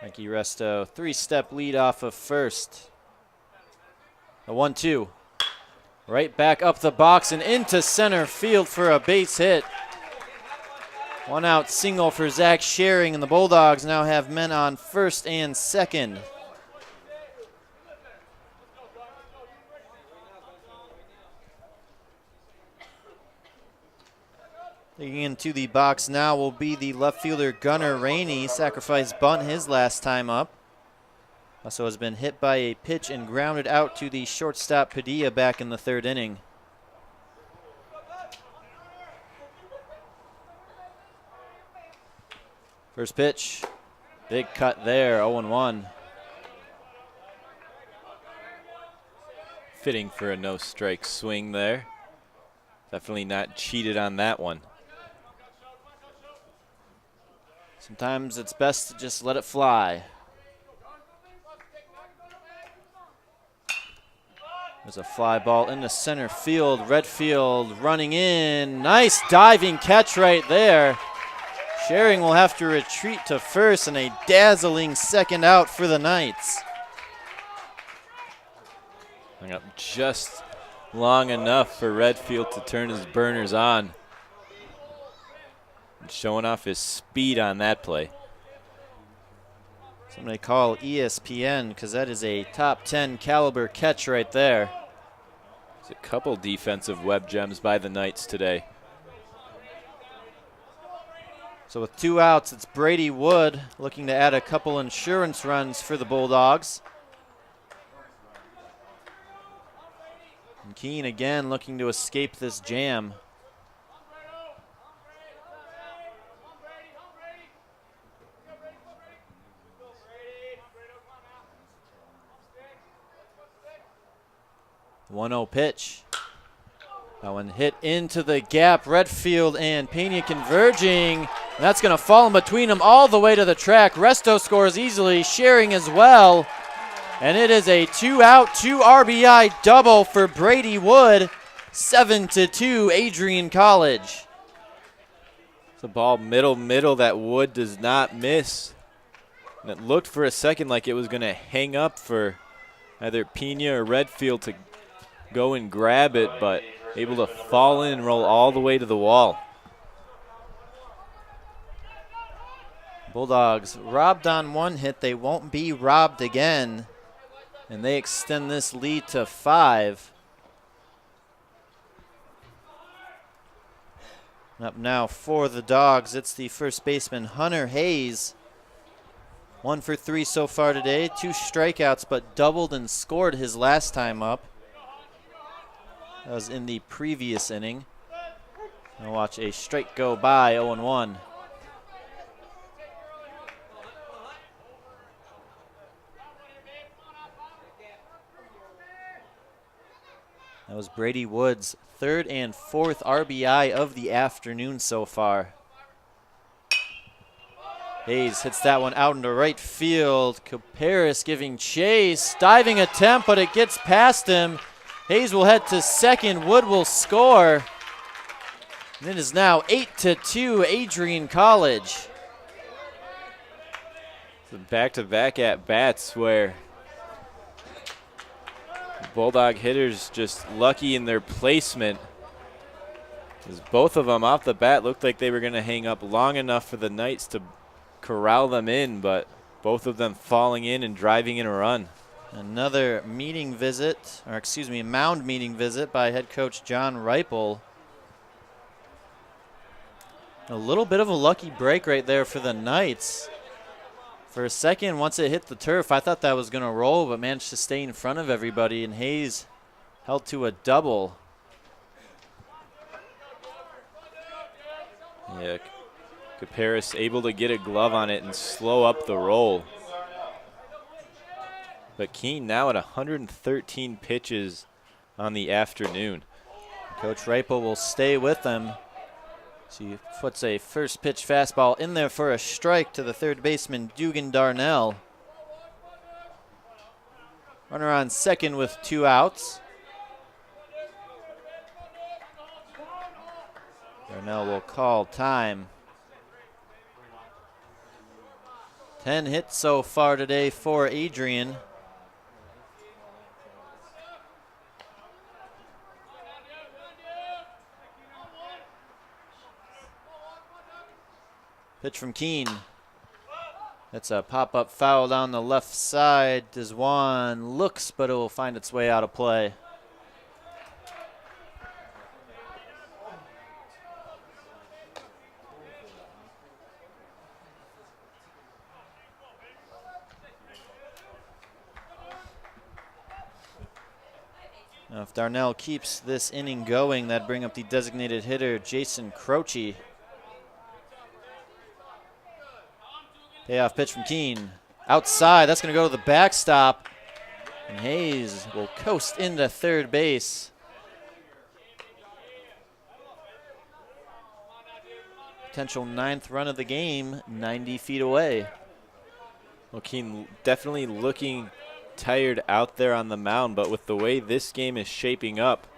Frankie Resto, 3-step lead off of first. The 1-2. Right back up the box and into center field for a base hit. 1 out single for Zach Schering, and the Bulldogs now have men on first and second. Digging into the box now will be the left fielder Gunnar Rainey. Sacrifice bunt his last time up. Also has been hit by a pitch and grounded out to the shortstop Padilla back in the 3rd inning. First pitch, big cut there, 0-1. Fitting for a no-strike swing there. Definitely not cheated on that one. Sometimes it's best to just let it fly. There's a fly ball into center field. Redfield running in. Nice diving catch right there. Schering will have to retreat to first, and a dazzling 2nd out for the Knights. Hung up just long enough for Redfield to turn his burners on. And showing off his speed on that play. Somebody call ESPN, because that is a top 10 caliber catch right there. There's a couple defensive web gems by the Knights today. So with 2 outs, it's Brady Wood looking to add a couple insurance runs for the Bulldogs. And Keene again looking to escape this jam. The 1-0 pitch. That one hit into the gap. Redfield and Pena converging. And that's going to fall in between them all the way to the track. Resto scores easily. Schering as well. And it is a 2-out, 2 RBI double for Brady Wood. 7-2 Adrian College. It's a ball middle that Wood does not miss. And it looked for a second like it was going to hang up for either Pena or Redfield to go and grab it, but able to fall in and roll all the way to the wall. Bulldogs robbed on one hit. They won't be robbed again, and they extend this lead to 5. Up now for the Dogs, it's the first baseman, Hunter Hayes. 1 for 3 so far today, 2 strikeouts, but doubled and scored his last time up. That was in the previous inning. Now watch a strike go by, 0-1. That was Brady Wood's 3rd and 4th RBI of the afternoon so far. Hayes hits that one out into right field. Caparis giving chase. Diving attempt, but it gets past him. Hayes will head to second. Wood will score. And it is now 8-2 Adrian College. So back-to-back at-bats where Bulldog hitters just lucky in their placement. As both of them off the bat looked like they were going to hang up long enough for the Knights to corral them in, but both of them falling in and driving in a run. Another meeting visit, or excuse me, mound meeting visit by head coach John Reipel. A little bit of a lucky break right there for the Knights. For a second, once it hit the turf, I thought that was going to roll, but managed to stay in front of everybody, and Hayes held to a double. Yeah, Caparis able to get a glove on it and slow up the roll. But Keene now at 113 pitches on the afternoon. Coach Reipel will stay with them. So he puts a first pitch fastball in there for a strike to the third baseman, Dugan Darnell. Runner on second with 2 outs. Darnell will call time. 10 hits so far today for Adrian. Pitch from Keene. That's a pop-up foul down the left side. Desjuan looks, but it will find its way out of play. Now if Darnell keeps this inning going, that'd bring up the designated hitter, Jason Croce. Payoff pitch from Keene. Outside, that's going to go to the backstop. And Hayes will coast into third base. Potential 9th run of the game, 90 feet away. Well, Keene definitely looking tired out there on the mound, but with the way this game is shaping up,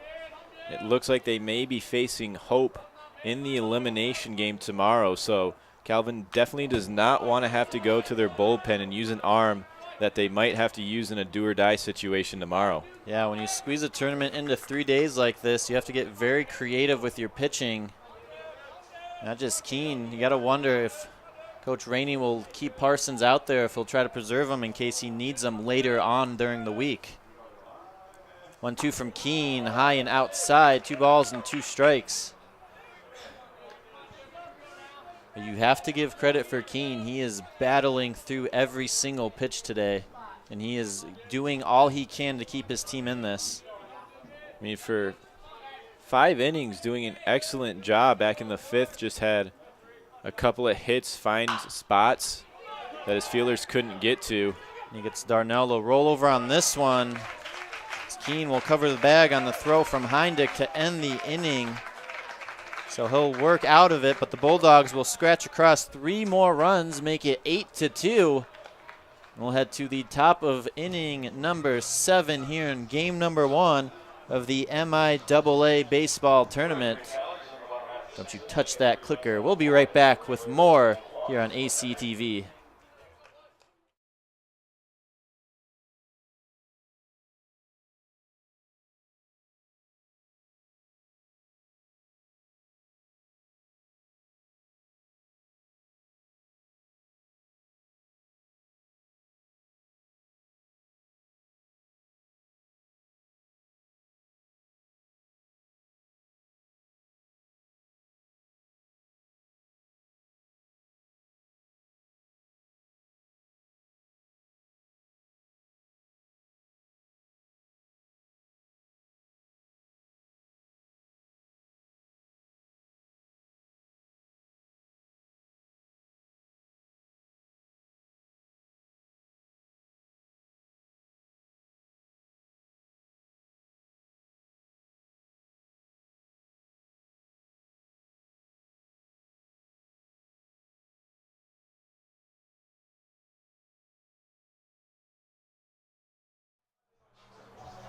it looks like they may be facing Hope in the elimination game tomorrow. So Calvin definitely does not want to have to go to their bullpen and use an arm that they might have to use in a do-or-die situation tomorrow. Yeah, when you squeeze a tournament into 3 days like this, you have to get very creative with your pitching. Not just Keene. You got to wonder if Coach Rainey will keep Parsons out there, if he'll try to preserve him in case he needs them later on during the week. 1-2 from Keene, high and outside, 2 balls and 2 strikes. You have to give credit for Keene. He is battling through every single pitch today, and he is doing all he can to keep his team in this. I mean, for 5 innings, doing an excellent job. Back in the 5th, just had a couple of hits, find spots that his fielders couldn't get to. He gets Darnell to roll over on this one. Keene will cover the bag on the throw from Heindick to end the inning. So he'll work out of it, but the Bulldogs will scratch across 3 more runs, make it 8-2. We'll head to the top of inning number 7 here in game number 1 of the MIAA baseball tournament. Don't you touch that clicker. We'll be right back with more here on ACTV.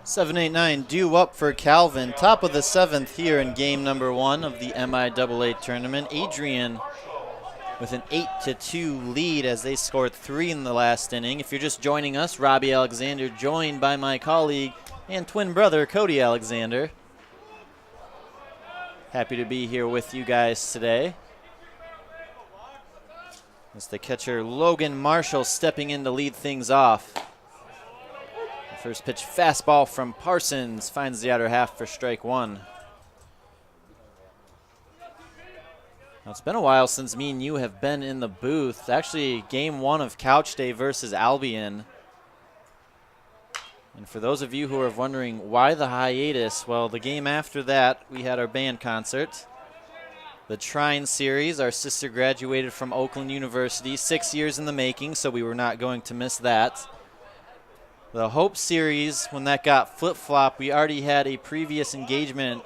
7-8-9 due up for Calvin. Top of the 7th here in game number 1 of the MIAA tournament. Adrian with an 8-2 lead as they scored 3 in the last inning. If you're just joining us, Robbie Alexander joined by my colleague and twin brother, Cody Alexander. Happy to be here with you guys today. As the catcher Logan Marshall stepping in to lead things off. The first pitch fastball from Parsons finds the outer half for strike 1. Now, it's been a while since me and you have been in the booth. Actually, game 1 of Couch Day versus Albion. And for those of you who are wondering why the hiatus, well, the game after that, we had our band concert. The Trine Series, our sister graduated from Oakland University, 6 years in the making, so we were not going to miss that. The Hope Series, when that got flip-flopped, we already had a previous engagement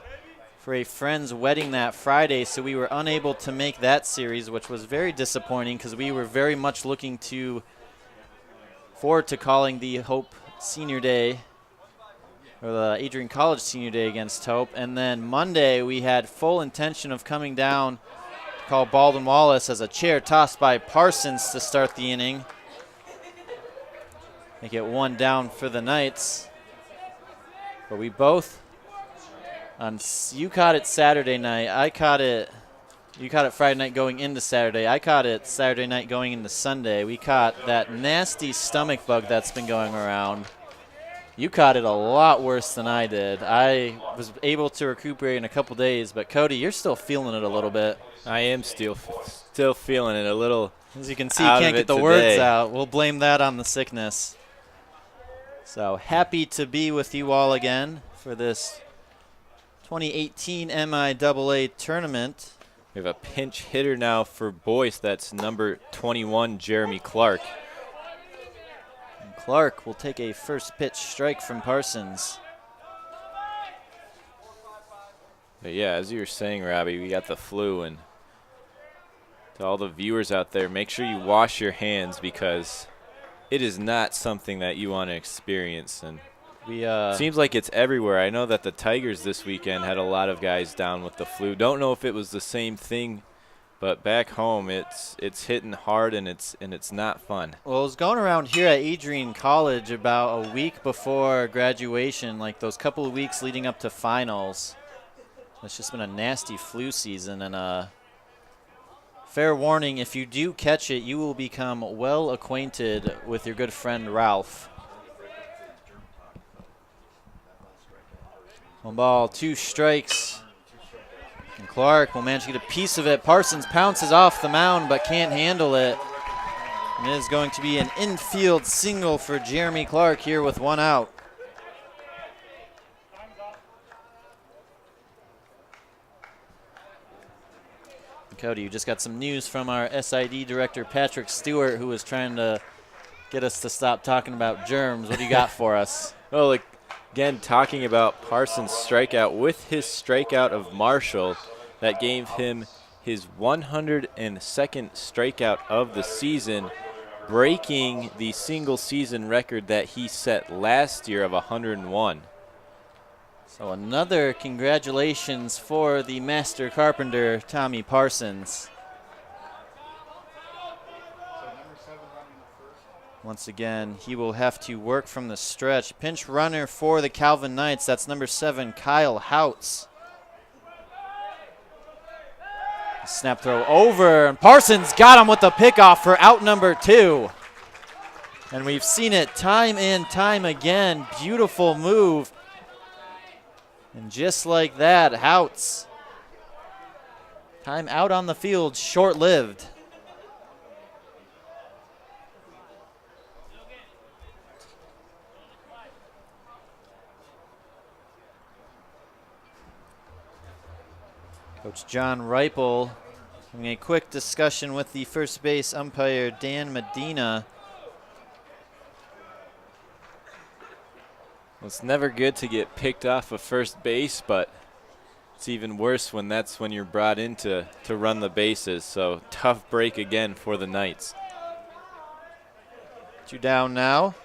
for a friend's wedding that Friday, so we were unable to make that series, which was very disappointing because we were very much looking forward to calling the Hope Senior Day, or the Adrian College Senior Day against Hope. And then Monday, we had full intention of coming down to call Baldwin Wallace as a chair tossed by Parsons to start the inning. Make it 1 down for the Knights. But we both, you caught it Saturday night. You caught it Friday night going into Saturday. I caught it Saturday night going into Sunday. We caught that nasty stomach bug that's been going around. You caught it a lot worse than I did. I was able to recuperate in a couple days, but Cody, you're still feeling it a little bit. I am still feeling it a little. As you can see, you can't get the words out. We'll blame that on the sickness. So happy to be with you all again for this 2018 MIAA tournament. We have a pinch hitter now for Boyce. That's number 21, Jeremy Clark. Clark will take a first pitch strike from Parsons. But yeah, as you were saying, Robbie, we got the flu, and to all the viewers out there, make sure you wash your hands because it is not something that you want to experience. And seems like it's everywhere. I know that the Tigers this weekend had a lot of guys down with the flu. Don't know if it was the same thing, but back home, it's hitting hard, and it's not fun. Well, it was going around here at Adrian College about a week before graduation, like those couple of weeks leading up to finals. It's just been a nasty flu season, and fair warning, if you do catch it, you will become well acquainted with your good friend Ralph. 1 ball, 2 strikes. And Clark will manage to get a piece of it. Parsons pounces off the mound but can't handle it. And it is going to be an infield single for Jeremy Clark here with 1 out. And Cody, you just got some news from our SID director, Patrick Stewart, who was trying to get us to stop talking about germs. What do you got for us? Well, again, talking about Parsons' strikeout, with his strikeout of Marshall, that gave him his 102nd strikeout of the season, breaking the single-season record that he set last year of 101. So another congratulations for the master carpenter, Tommy Parsons. Once again, he will have to work from the stretch. Pinch runner for the Calvin Knights. That's number 7, Kyle Houts. Snap throw over, and Parsons got him with the pickoff for out number 2. And we've seen it time and time again. Beautiful move. And just like that, Houts. Time out on the field, short-lived. Coach John Reipel having a quick discussion with the first base umpire, Dan Medina. Well, it's never good to get picked off of first base, but it's even worse when that's when you're brought in to run the bases. So tough break again for the Knights. 2 down now.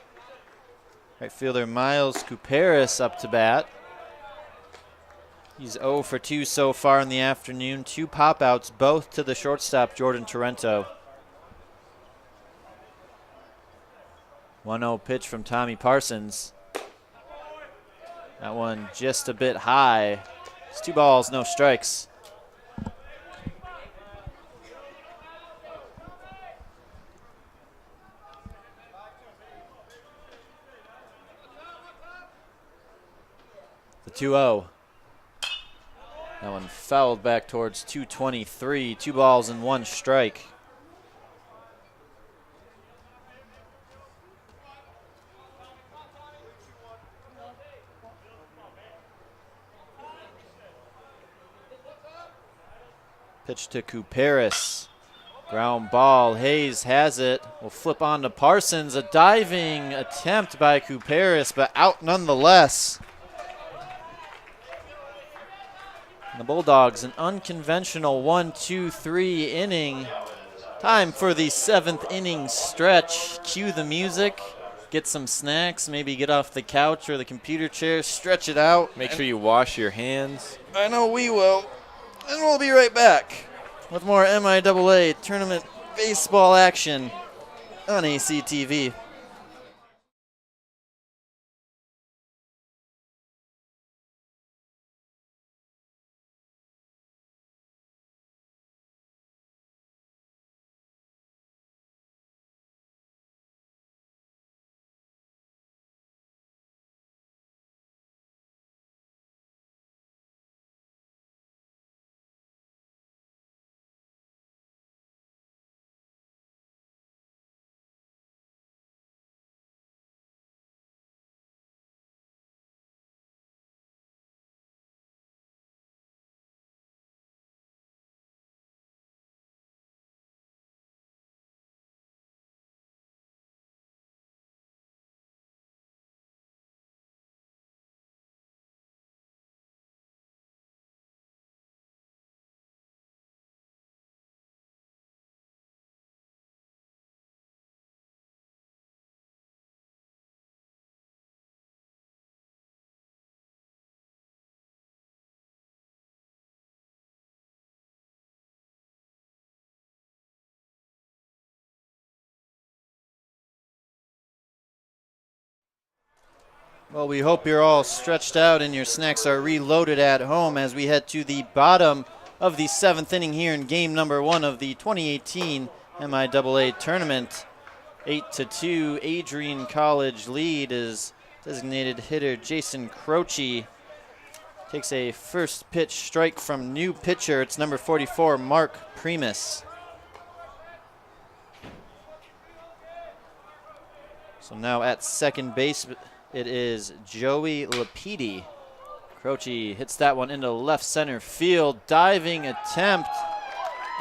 Right fielder Miles Couperis up to bat. He's 0 for 2 so far in the afternoon. 2 pop-outs, both to the shortstop, Jordan Torrento. 1-0 pitch from Tommy Parsons. That one just a bit high. It's 2 balls, no strikes. The 2-0. That one fouled back towards 223. 2 balls and 1 strike. Pitch to Couperis. Ground ball. Hayes has it. Will flip on to Parsons. A diving attempt by Couperis, but out nonetheless. The Bulldogs, an unconventional 1-2-3 inning. Time for the 7th inning stretch. Cue the music, get some snacks, maybe get off the couch or the computer chair, stretch it out. Make sure you wash your hands. I know we will. And we'll be right back with more MIAA tournament baseball action on ACTV. Well, we hope you're all stretched out and your snacks are reloaded at home as we head to the bottom of the 7th inning here in game number 1 of the 2018 MIAA tournament. 8-2 Adrian College lead is designated hitter Jason Croce. Takes a first pitch strike from new pitcher. It's number 44, Mark Primus. So now at second base, it is Joey Lapidi. Croce hits that one into left center field. Diving attempt.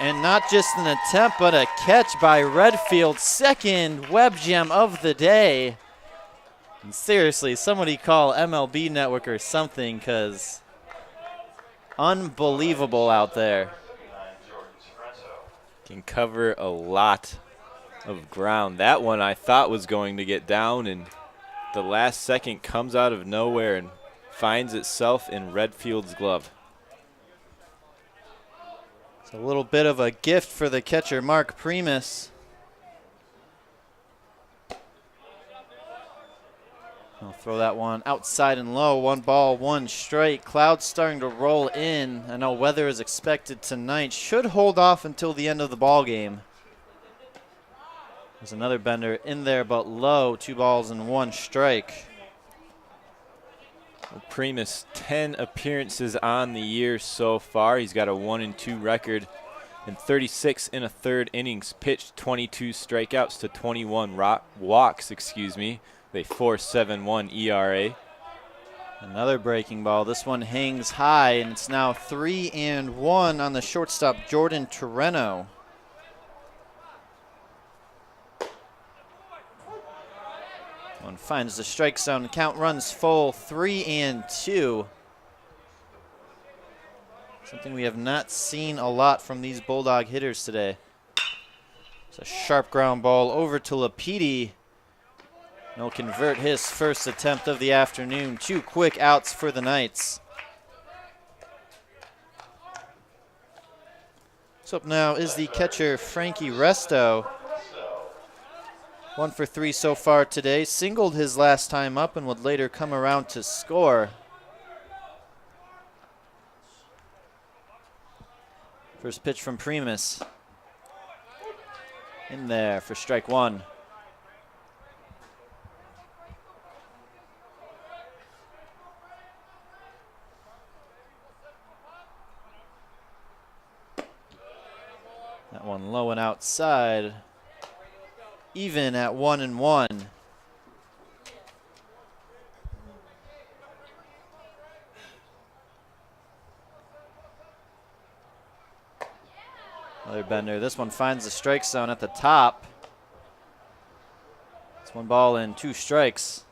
And not just an attempt, but a catch by Redfield. Second web gem of the day. And seriously, somebody call MLB Network or something, because unbelievable out there. Can cover a lot of ground. That one I thought was going to get down, and the last second comes out of nowhere and finds itself in Redfield's glove. It's a little bit of a gift for the catcher, Mark Primus. I'll throw that one outside and low. 1 ball, 1 strike. Clouds starting to roll in. I know weather is expected tonight. Should hold off until the end of the ball game. There's another bender in there, but low. 2 balls and 1 strike. Well, Primus, 10 appearances on the year so far. He's got a 1-2 record and 36 in a third innings pitched, 22 strikeouts to 21 walks, with a 4.71 ERA. Another breaking ball. This one hangs high, and it's now 3-1 on the shortstop, Jordan Torrento. One finds the strike zone. Count runs full. 3-2. Something we have not seen a lot from these Bulldog hitters today. It's a sharp ground ball over to Lapidi. He'll convert his first attempt of the afternoon. 2 quick outs for the Knights. So up now is the catcher, Frankie Resto. 1 for 3 so far today. Singled his last time up and would later come around to score. First pitch from Primus. In there for strike 1. That one low and outside. Even at 1-1. Another bender. This one finds the strike zone at the top. It's 1 ball and 2 strikes.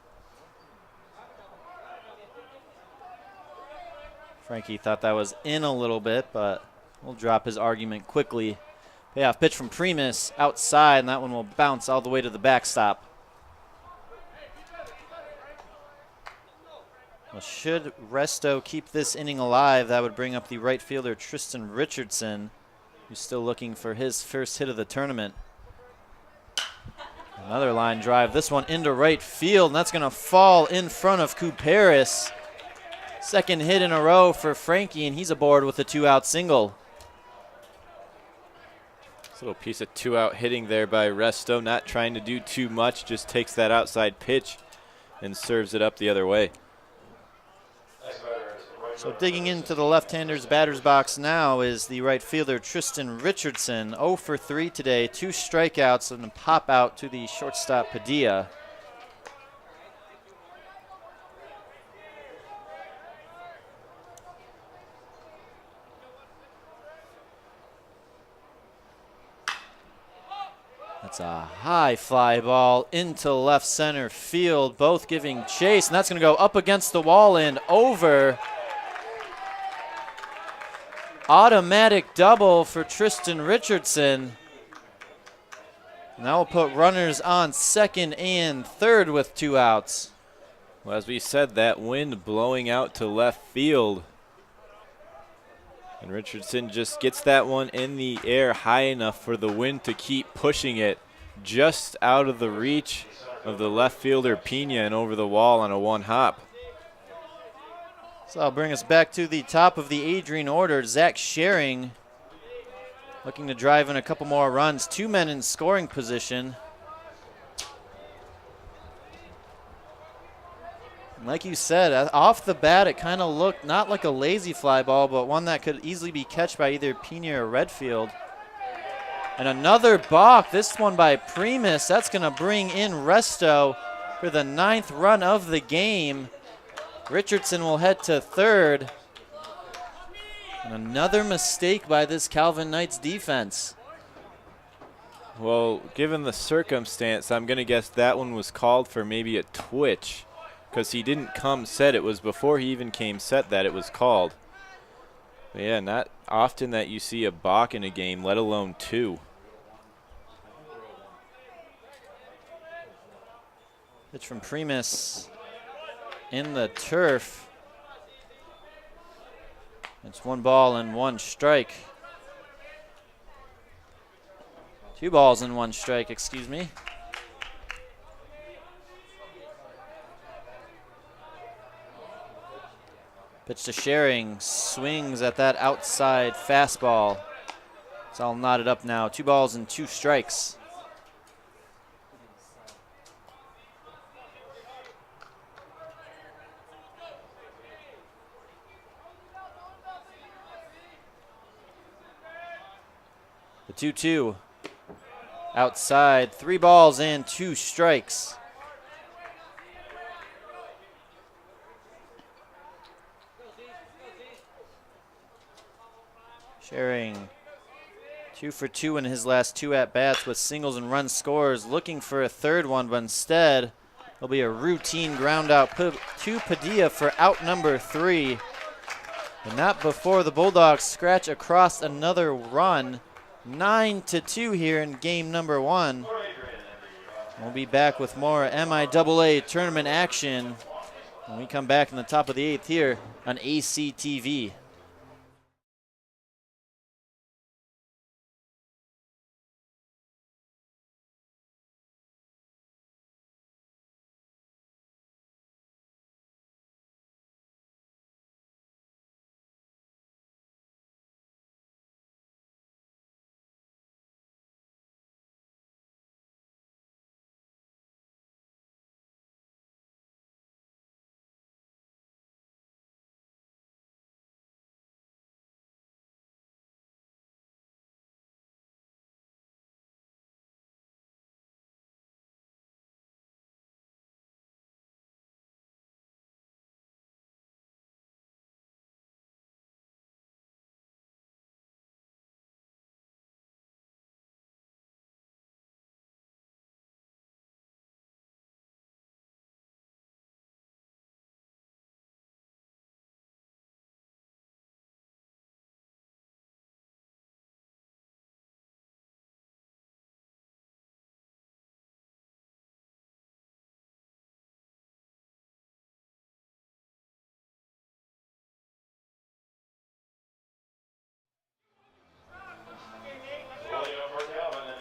Frankie thought that was in a little bit, but we'll drop his argument quickly. Payoff pitch from Primus outside, and that one will bounce all the way to the backstop. Well, should Resto keep this inning alive, that would bring up the right fielder Tristan Richardson, who's still looking for his first hit of the tournament. Another line drive, this one into right field, and that's going to fall in front of Couperis. Second hit in a row for Frankie, and he's aboard with a 2-out single. This little piece of 2-out hitting there by Resto, not trying to do too much, just takes that outside pitch and serves it up the other way. So digging into the left-hander's batter's box now is the right fielder Tristan Richardson. 0 for 3 today, 2 strikeouts and a pop out to the shortstop Padilla. That's a high fly ball into left center field, both giving chase, and that's going to go up against the wall and over. Automatic double for Tristan Richardson. And that will put runners on second and third with 2 outs. Well, as we said, that wind blowing out to left field. And Richardson just gets that one in the air high enough for the wind to keep pushing it just out of the reach of the left fielder Pena and over the wall on a 1-hop. So I'll bring us back to the top of the Adrian order. Zach Schering looking to drive in a couple more runs. 2 men in scoring position. Like you said, off the bat, it kind of looked not like a lazy fly ball, but one that could easily be catched by either Pena or Redfield. And another balk, this one by Primus. That's going to bring in Resto for the 9th run of the game. Richardson will head to third. And another mistake by this Calvin Knights defense. Well, given the circumstance, I'm going to guess that one was called for maybe a twitch, because he didn't come set. It was before he even came set that it was called. But yeah, not often that you see a balk in a game, let alone 2. Pitch from Primus in the turf. It's 1 ball and 1 strike. 2 balls and 1 strike, excuse me. Pitch to Schering, swings at that outside fastball. It's all knotted up now. 2 balls and 2 strikes. The 2-2 outside. 3 balls and 2 strikes. Schering 2 for 2 in his last 2 at-bats with singles and run scores, looking for a third one, but instead it'll be a routine ground out to Padilla for out number 3. And not before the Bulldogs scratch across another run. 9-2 here in game number 1. We'll be back with more MIAA tournament action when we come back in the top of the 8th here on ACTV.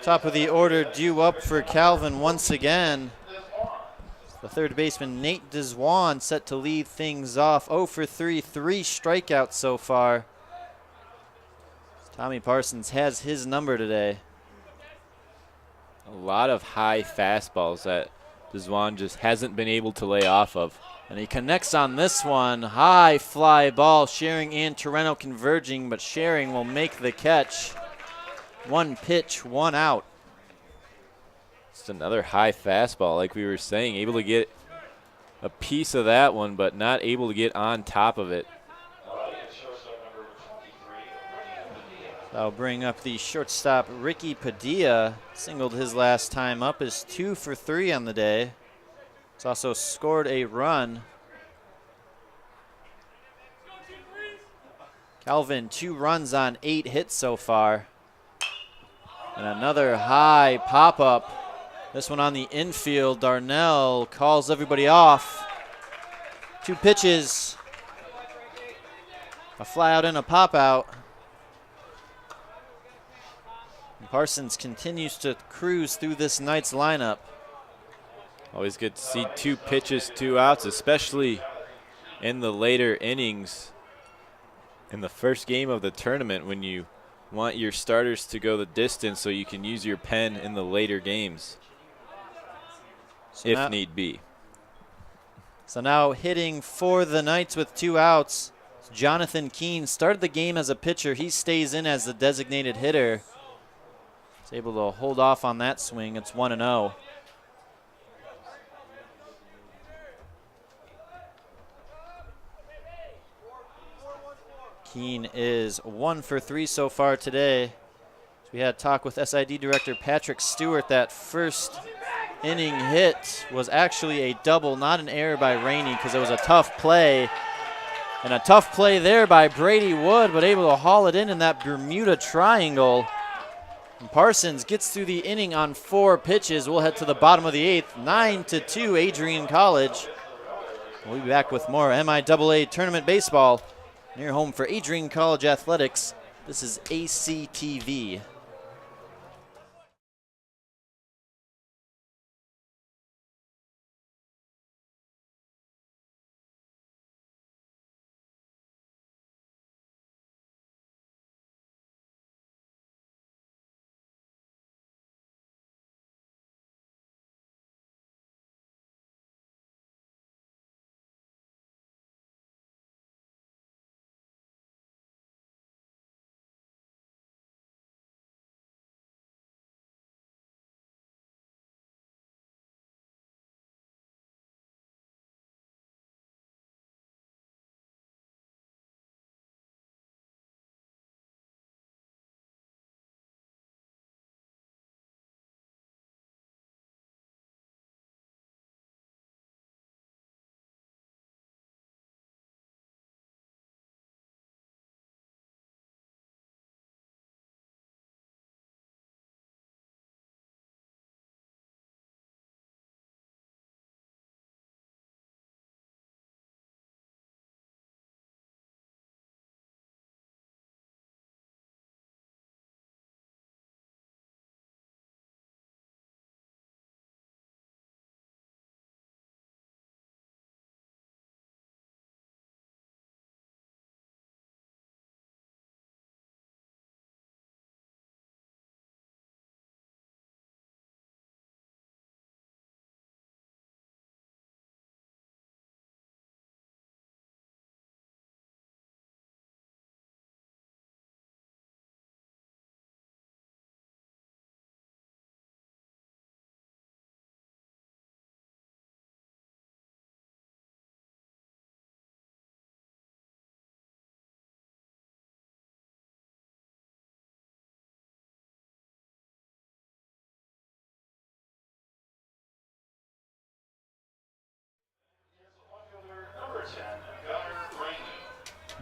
Top of the order due up for Calvin once again. The third baseman, Nate Deswan, set to lead things off. 0 for 3, 3 strikeouts so far. Tommy Parsons has his number today. A lot of high fastballs that Deswan just hasn't been able to lay off of. And he connects on this one. High fly ball. Schering and Torreno converging, but Schering will make the catch. 1 pitch, 1 out. Just another high fastball, like we were saying, able to get a piece of that one, but not able to get on top of it. That'll bring up the shortstop, Ricky Padilla. Singled his last time up, is 2 for 3 on the day. He's also scored a run. Calvin, 2 runs on 8 hits so far. And another high pop-up. This one on the infield. Darnell calls everybody off. 2 pitches. A fly out and a pop out. And Parsons continues to cruise through this night's lineup. Always good to see 2 pitches, 2 outs, especially in the later innings in the first game of the tournament when you want your starters to go the distance so you can use your pen in the later games, so if need be. So now hitting for the Knights with 2 outs, Jonathan Keene started the game as a pitcher. He stays in as the designated hitter. He's able to hold off on that swing. It's 1-0. Keene is 1 for 3 so far today. So we had talk with SID director Patrick Stewart. That first inning hit was actually a double, not an error by Rainey, because it was a tough play. And a tough play there by Brady Wood, but able to haul it in that Bermuda Triangle. And Parsons gets through the inning on 4 pitches. We'll head to the bottom of the 8th. 9-2, Adrian College. We'll be back with more MIAA tournament baseball near home for Adrian College Athletics. This is ACTV.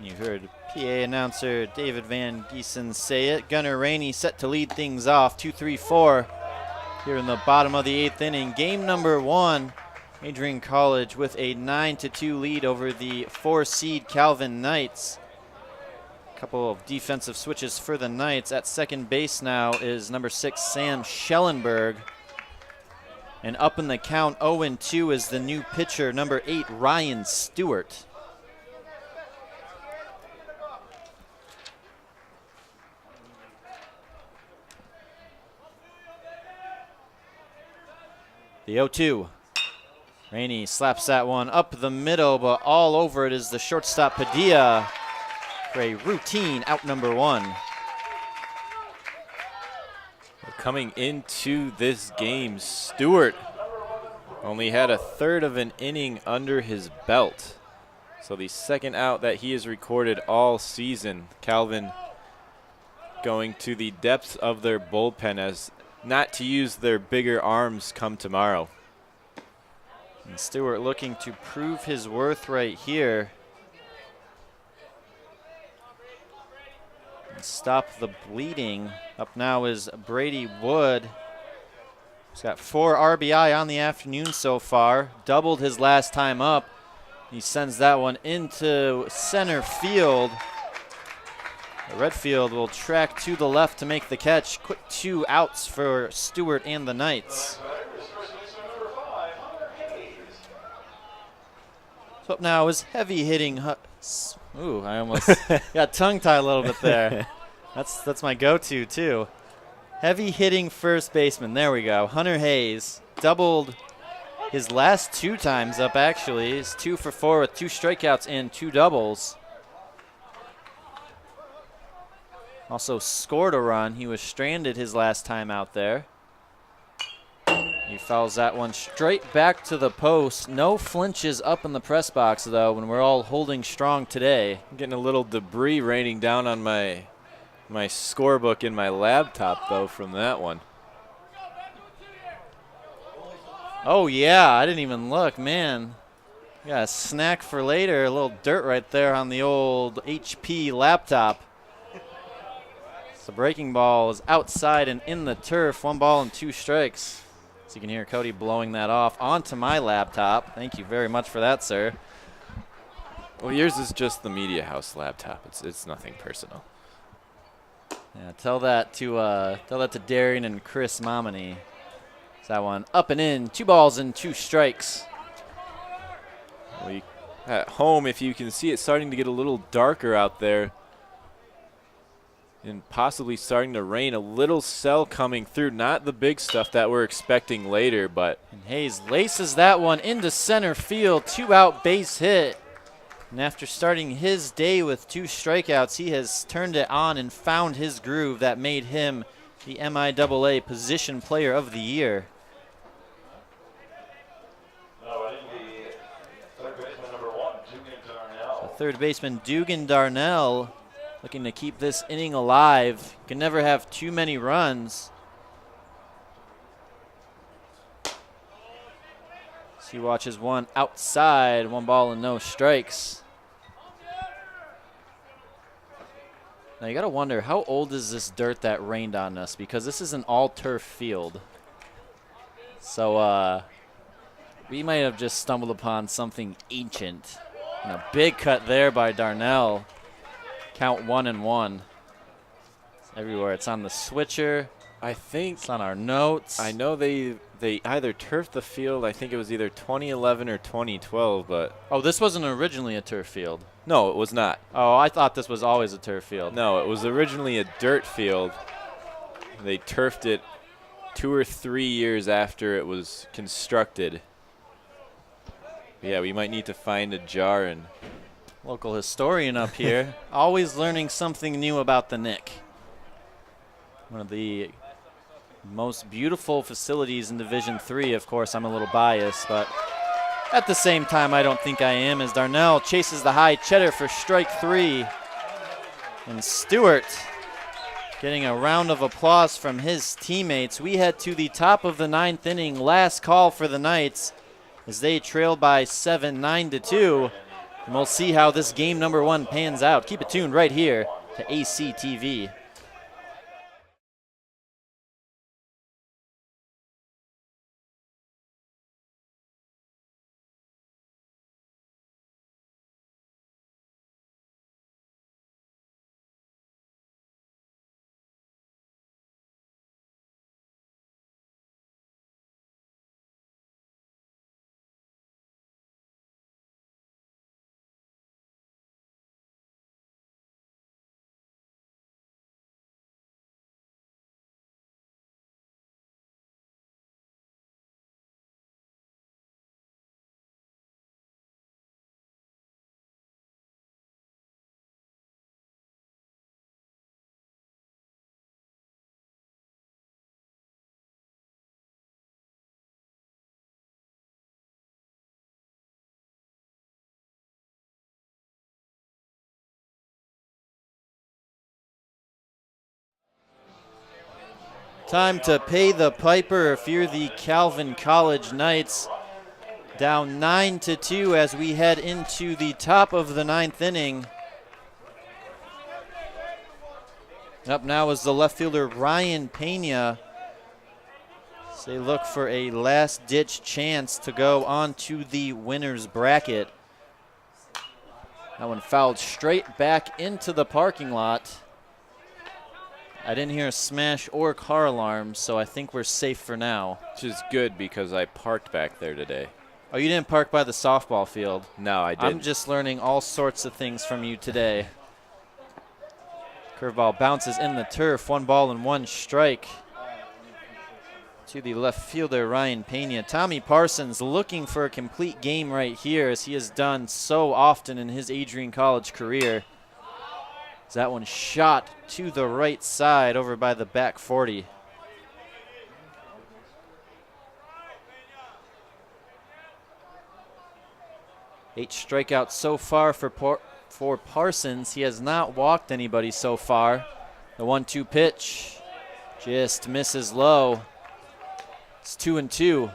You heard PA announcer David Van Giesen say it. Gunnar Rainey set to lead things off, 2-3-4 here in the bottom of the 8th inning. Game number 1, Adrian College with a 9-2 lead over the 4-seed Calvin Knights. A couple of defensive switches for the Knights. At second base now is number 6, Sam Schellenberg. And up in the count, 0-2 is the new pitcher, number 8, Ryan Stewart. The 0-2. Rainey slaps that one up the middle, but all over it is the shortstop Padilla for a routine out number 1. Coming into this game, Stewart only had a third of an inning under his belt. So the second out that he has recorded all season. Calvin going to the depths of their bullpen as not to use their bigger arms come tomorrow. And Stewart looking to prove his worth right here. And stop the bleeding. Up now is Brady Wood. He's got 4 RBI on the afternoon so far. Doubled his last time up. He sends that one into center field. Redfield will track to the left to make the catch. Quick 2 outs for Stewart and the Knights. So up now is heavy hitting. Ooh, I almost got tongue-tied a little bit there. That's my go-to too. Heavy hitting first baseman. There we go. Hunter Hayes doubled his last 2 times up actually. He's 2 for 4 with 2 strikeouts and 2 doubles. Also scored a run. He was stranded his last time out there. He fouls that one straight back to the post. No flinches up in the press box, though, when we're all holding strong today. I'm getting a little debris raining down on my scorebook in my laptop, though, from that one. Oh, yeah, I didn't even look, man. Got a snack for later. A little dirt right there on the old HP laptop. The breaking ball is outside and in the turf. 1 ball and 2 strikes. So you can hear Cody blowing that off onto my laptop. Thank you very much for that, sir. Well, yours is just the media house laptop. It's nothing personal. Yeah, tell that to Darian and Chris Momini. That one up and in. 2 balls and 2 strikes. At home, if you can see it starting to get a little darker out there. And possibly starting to rain. A little cell coming through. Not the big stuff that we're expecting later, but. And Hayes laces that one into center field. 2-out base hit. And after starting his day with 2 strikeouts, he has turned it on and found his groove that made him the MIAA Position Player of the Year. So third baseman Dugan Darnell looking to keep this inning alive. Can never have too many runs. So he watches one outside, 1 ball and no strikes. Now you gotta wonder, how old is this dirt that rained on us? Because this is an all-turf field. So we might have just stumbled upon something ancient. And a big cut there by Darnell. Count 1-1. It's everywhere. It's on the switcher. I think it's on our notes. I know they either turfed the field. I think it was either 2011 or 2012, but oh, this wasn't originally a turf field. No, it was not. Oh, I thought this was always a turf field. No, it was originally a dirt field. They turfed it 2 or 3 years after it was constructed. Yeah, we might need to find a jar and. Local historian up here, always learning something new about the Nick. One of the most beautiful facilities in Division III. Of course, I'm a little biased, but at the same time, I don't think I am, as Darnell chases the high cheddar for strike 3. And Stewart getting a round of applause from his teammates. We head to the top of the 9th inning. Last call for the Knights as they trail by 7, 9-2. And we'll see how this game number 1 pans out. Keep it tuned right here to ACTV. Time to pay the piper if you're the Calvin College Knights. Down 9-2 as we head into the top of the 9th inning. Up now is the left fielder Ryan Pena. So they look for a last-ditch chance to go on to the winner's bracket. That one fouled straight back into the parking lot. I didn't hear a smash or car alarm, so I think we're safe for now. Which is good because I parked back there today. Oh, you didn't park by the softball field? No, I didn't. I'm just learning all sorts of things from you today. Curveball bounces in the turf. 1 ball and 1 strike to the left fielder, Ryan Pena. Tommy Parsons looking for a complete game right here, as he has done so often in his Adrian College career. That one shot to the right side over by the back 40. Eight strikeouts so far for Parsons. He has not walked anybody so far. The 1-2 pitch just misses low. It's 2-2.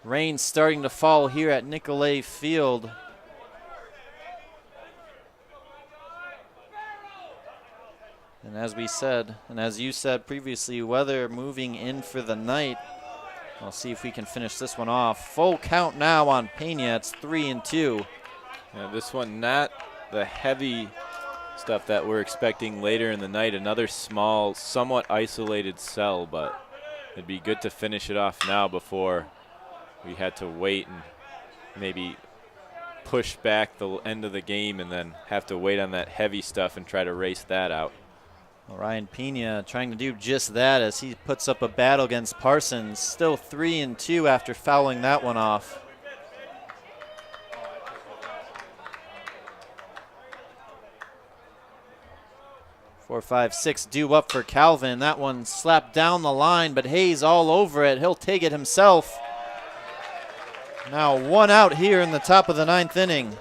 Rain starting to fall here at Nicolay Field. And as we said, and as you said previously, weather moving in for the night. We'll see if we can finish this one off. Full count now on Pena. It's 3-2. Yeah, this one not the heavy stuff that we're expecting later in the night. Another small, somewhat isolated cell, but it'd be good to finish it off now before we had to wait and maybe push back the end of the game and then have to wait on that heavy stuff and try to race that out. Well, Ryan Pena trying to do just that as he puts up a battle against Parsons. Still 3-2 after fouling that one off. Four, 5, 6 due up for Calvin. That one slapped down the line, but Hayes all over it. He'll take it himself. Now 1 out here in the top of the 9th inning.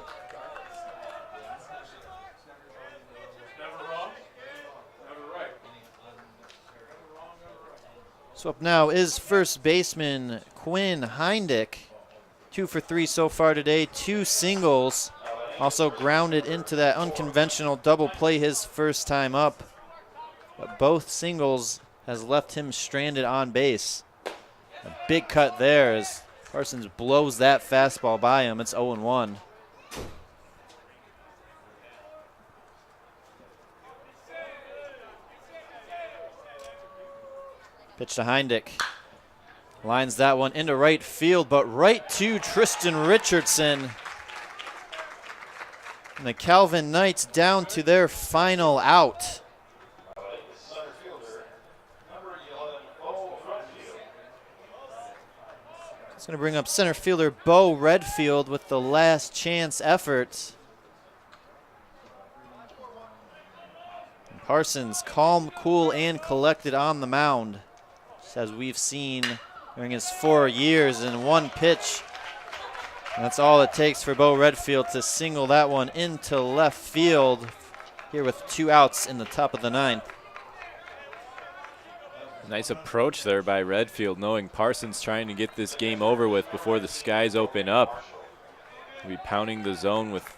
So up now is first baseman Quinn Heindick. 2 for 3 so far today, 2 singles. Also grounded into that unconventional double play his first time up. But both singles has left him stranded on base. A big cut there as Parsons blows that fastball by him. It's 0-1. Pitch to Heindick. Lines that one into right field, but right to Tristan Richardson. And the Calvin Knights down to their final out. It's going to bring up center fielder Bo Redfield with the last chance effort. And Parsons calm, cool, and collected on the mound, just as we've seen during his 4 years in 1 pitch. And that's all it takes for Bo Redfield to single that one into left field here with 2 outs in the top of the 9th. Nice approach there by Redfield, knowing Parsons trying to get this game over with before the skies open up. He'll be pounding the zone with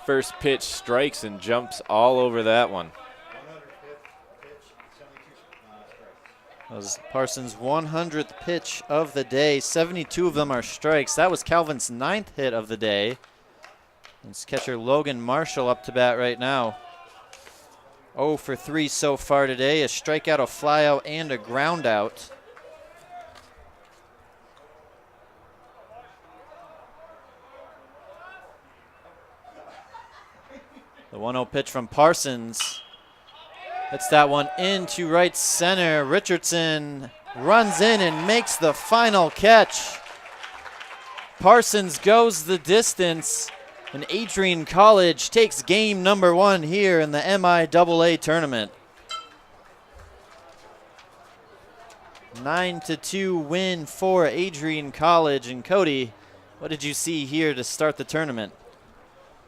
first pitch strikes and jumps all over that one. That was Parsons' 100th pitch of the day. 72 of them are strikes. That was Calvin's 9th hit of the day. It's catcher Logan Marshall up to bat right now. 0 for 3 so far today. A strikeout, a flyout, and a ground out. The 1-0 pitch from Parsons. Hits that one into right center. Richardson runs in and makes the final catch. Parsons goes the distance, and Adrian College takes game number 1 here in the MIAA tournament. 9-2 win for Adrian College. And Cody, what did you see here to start the tournament?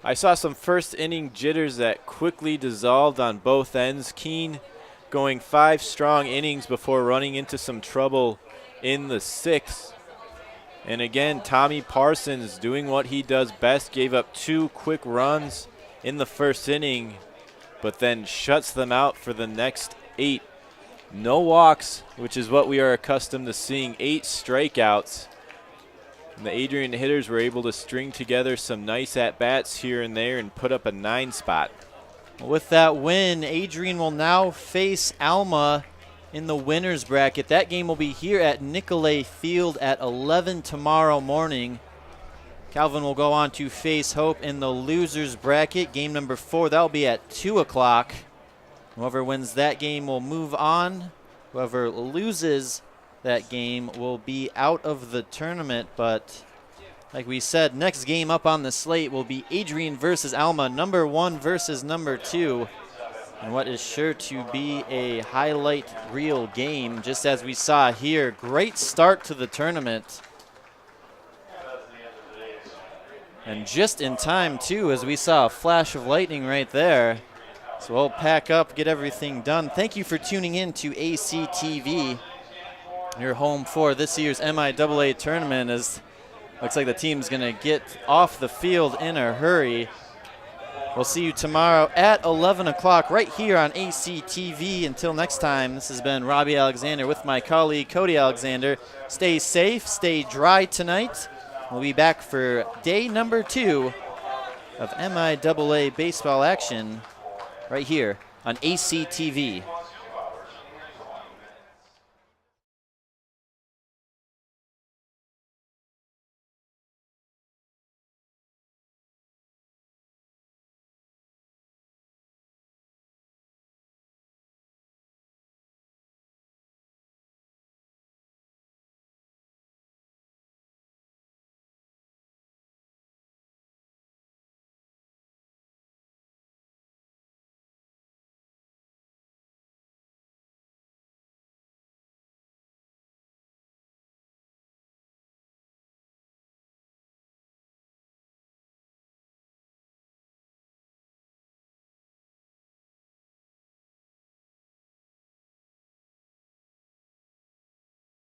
I saw some first inning jitters that quickly dissolved on both ends. Keene going 5 strong innings before running into some trouble in the 6th. And again, Tommy Parsons doing what he does best, gave up 2 quick runs in the first inning, but then shuts them out for the next 8. No walks, which is what we are accustomed to seeing, 8 strikeouts. And the Adrian hitters were able to string together some nice at-bats here and there and put up a 9 spot. With that win, Adrian will now face Alma in the winner's bracket. That game will be here at Nicolay Field at 11 tomorrow morning. Calvin will go on to face Hope in the loser's bracket. Game number 4, that will be at 2 o'clock. Whoever wins that game will move on. Whoever loses that game will be out of the tournament, but like we said, next game up on the slate will be Adrian versus Alma, number 1 versus number 2, and what is sure to be a highlight reel game, just as we saw here. Great start to the tournament, and just in time too, as we saw a flash of lightning right there. So we'll pack up, get everything done. Thank you for tuning in to ACTV, your home for this year's MIAA tournament. As looks like the team's going to get off the field in a hurry. We'll see you tomorrow at 11 o'clock right here on ACTV. Until next time, this has been Robbie Alexander with my colleague Cody Alexander. Stay safe, stay dry tonight. We'll be back for day number 2 of MIAA baseball action right here on ACTV.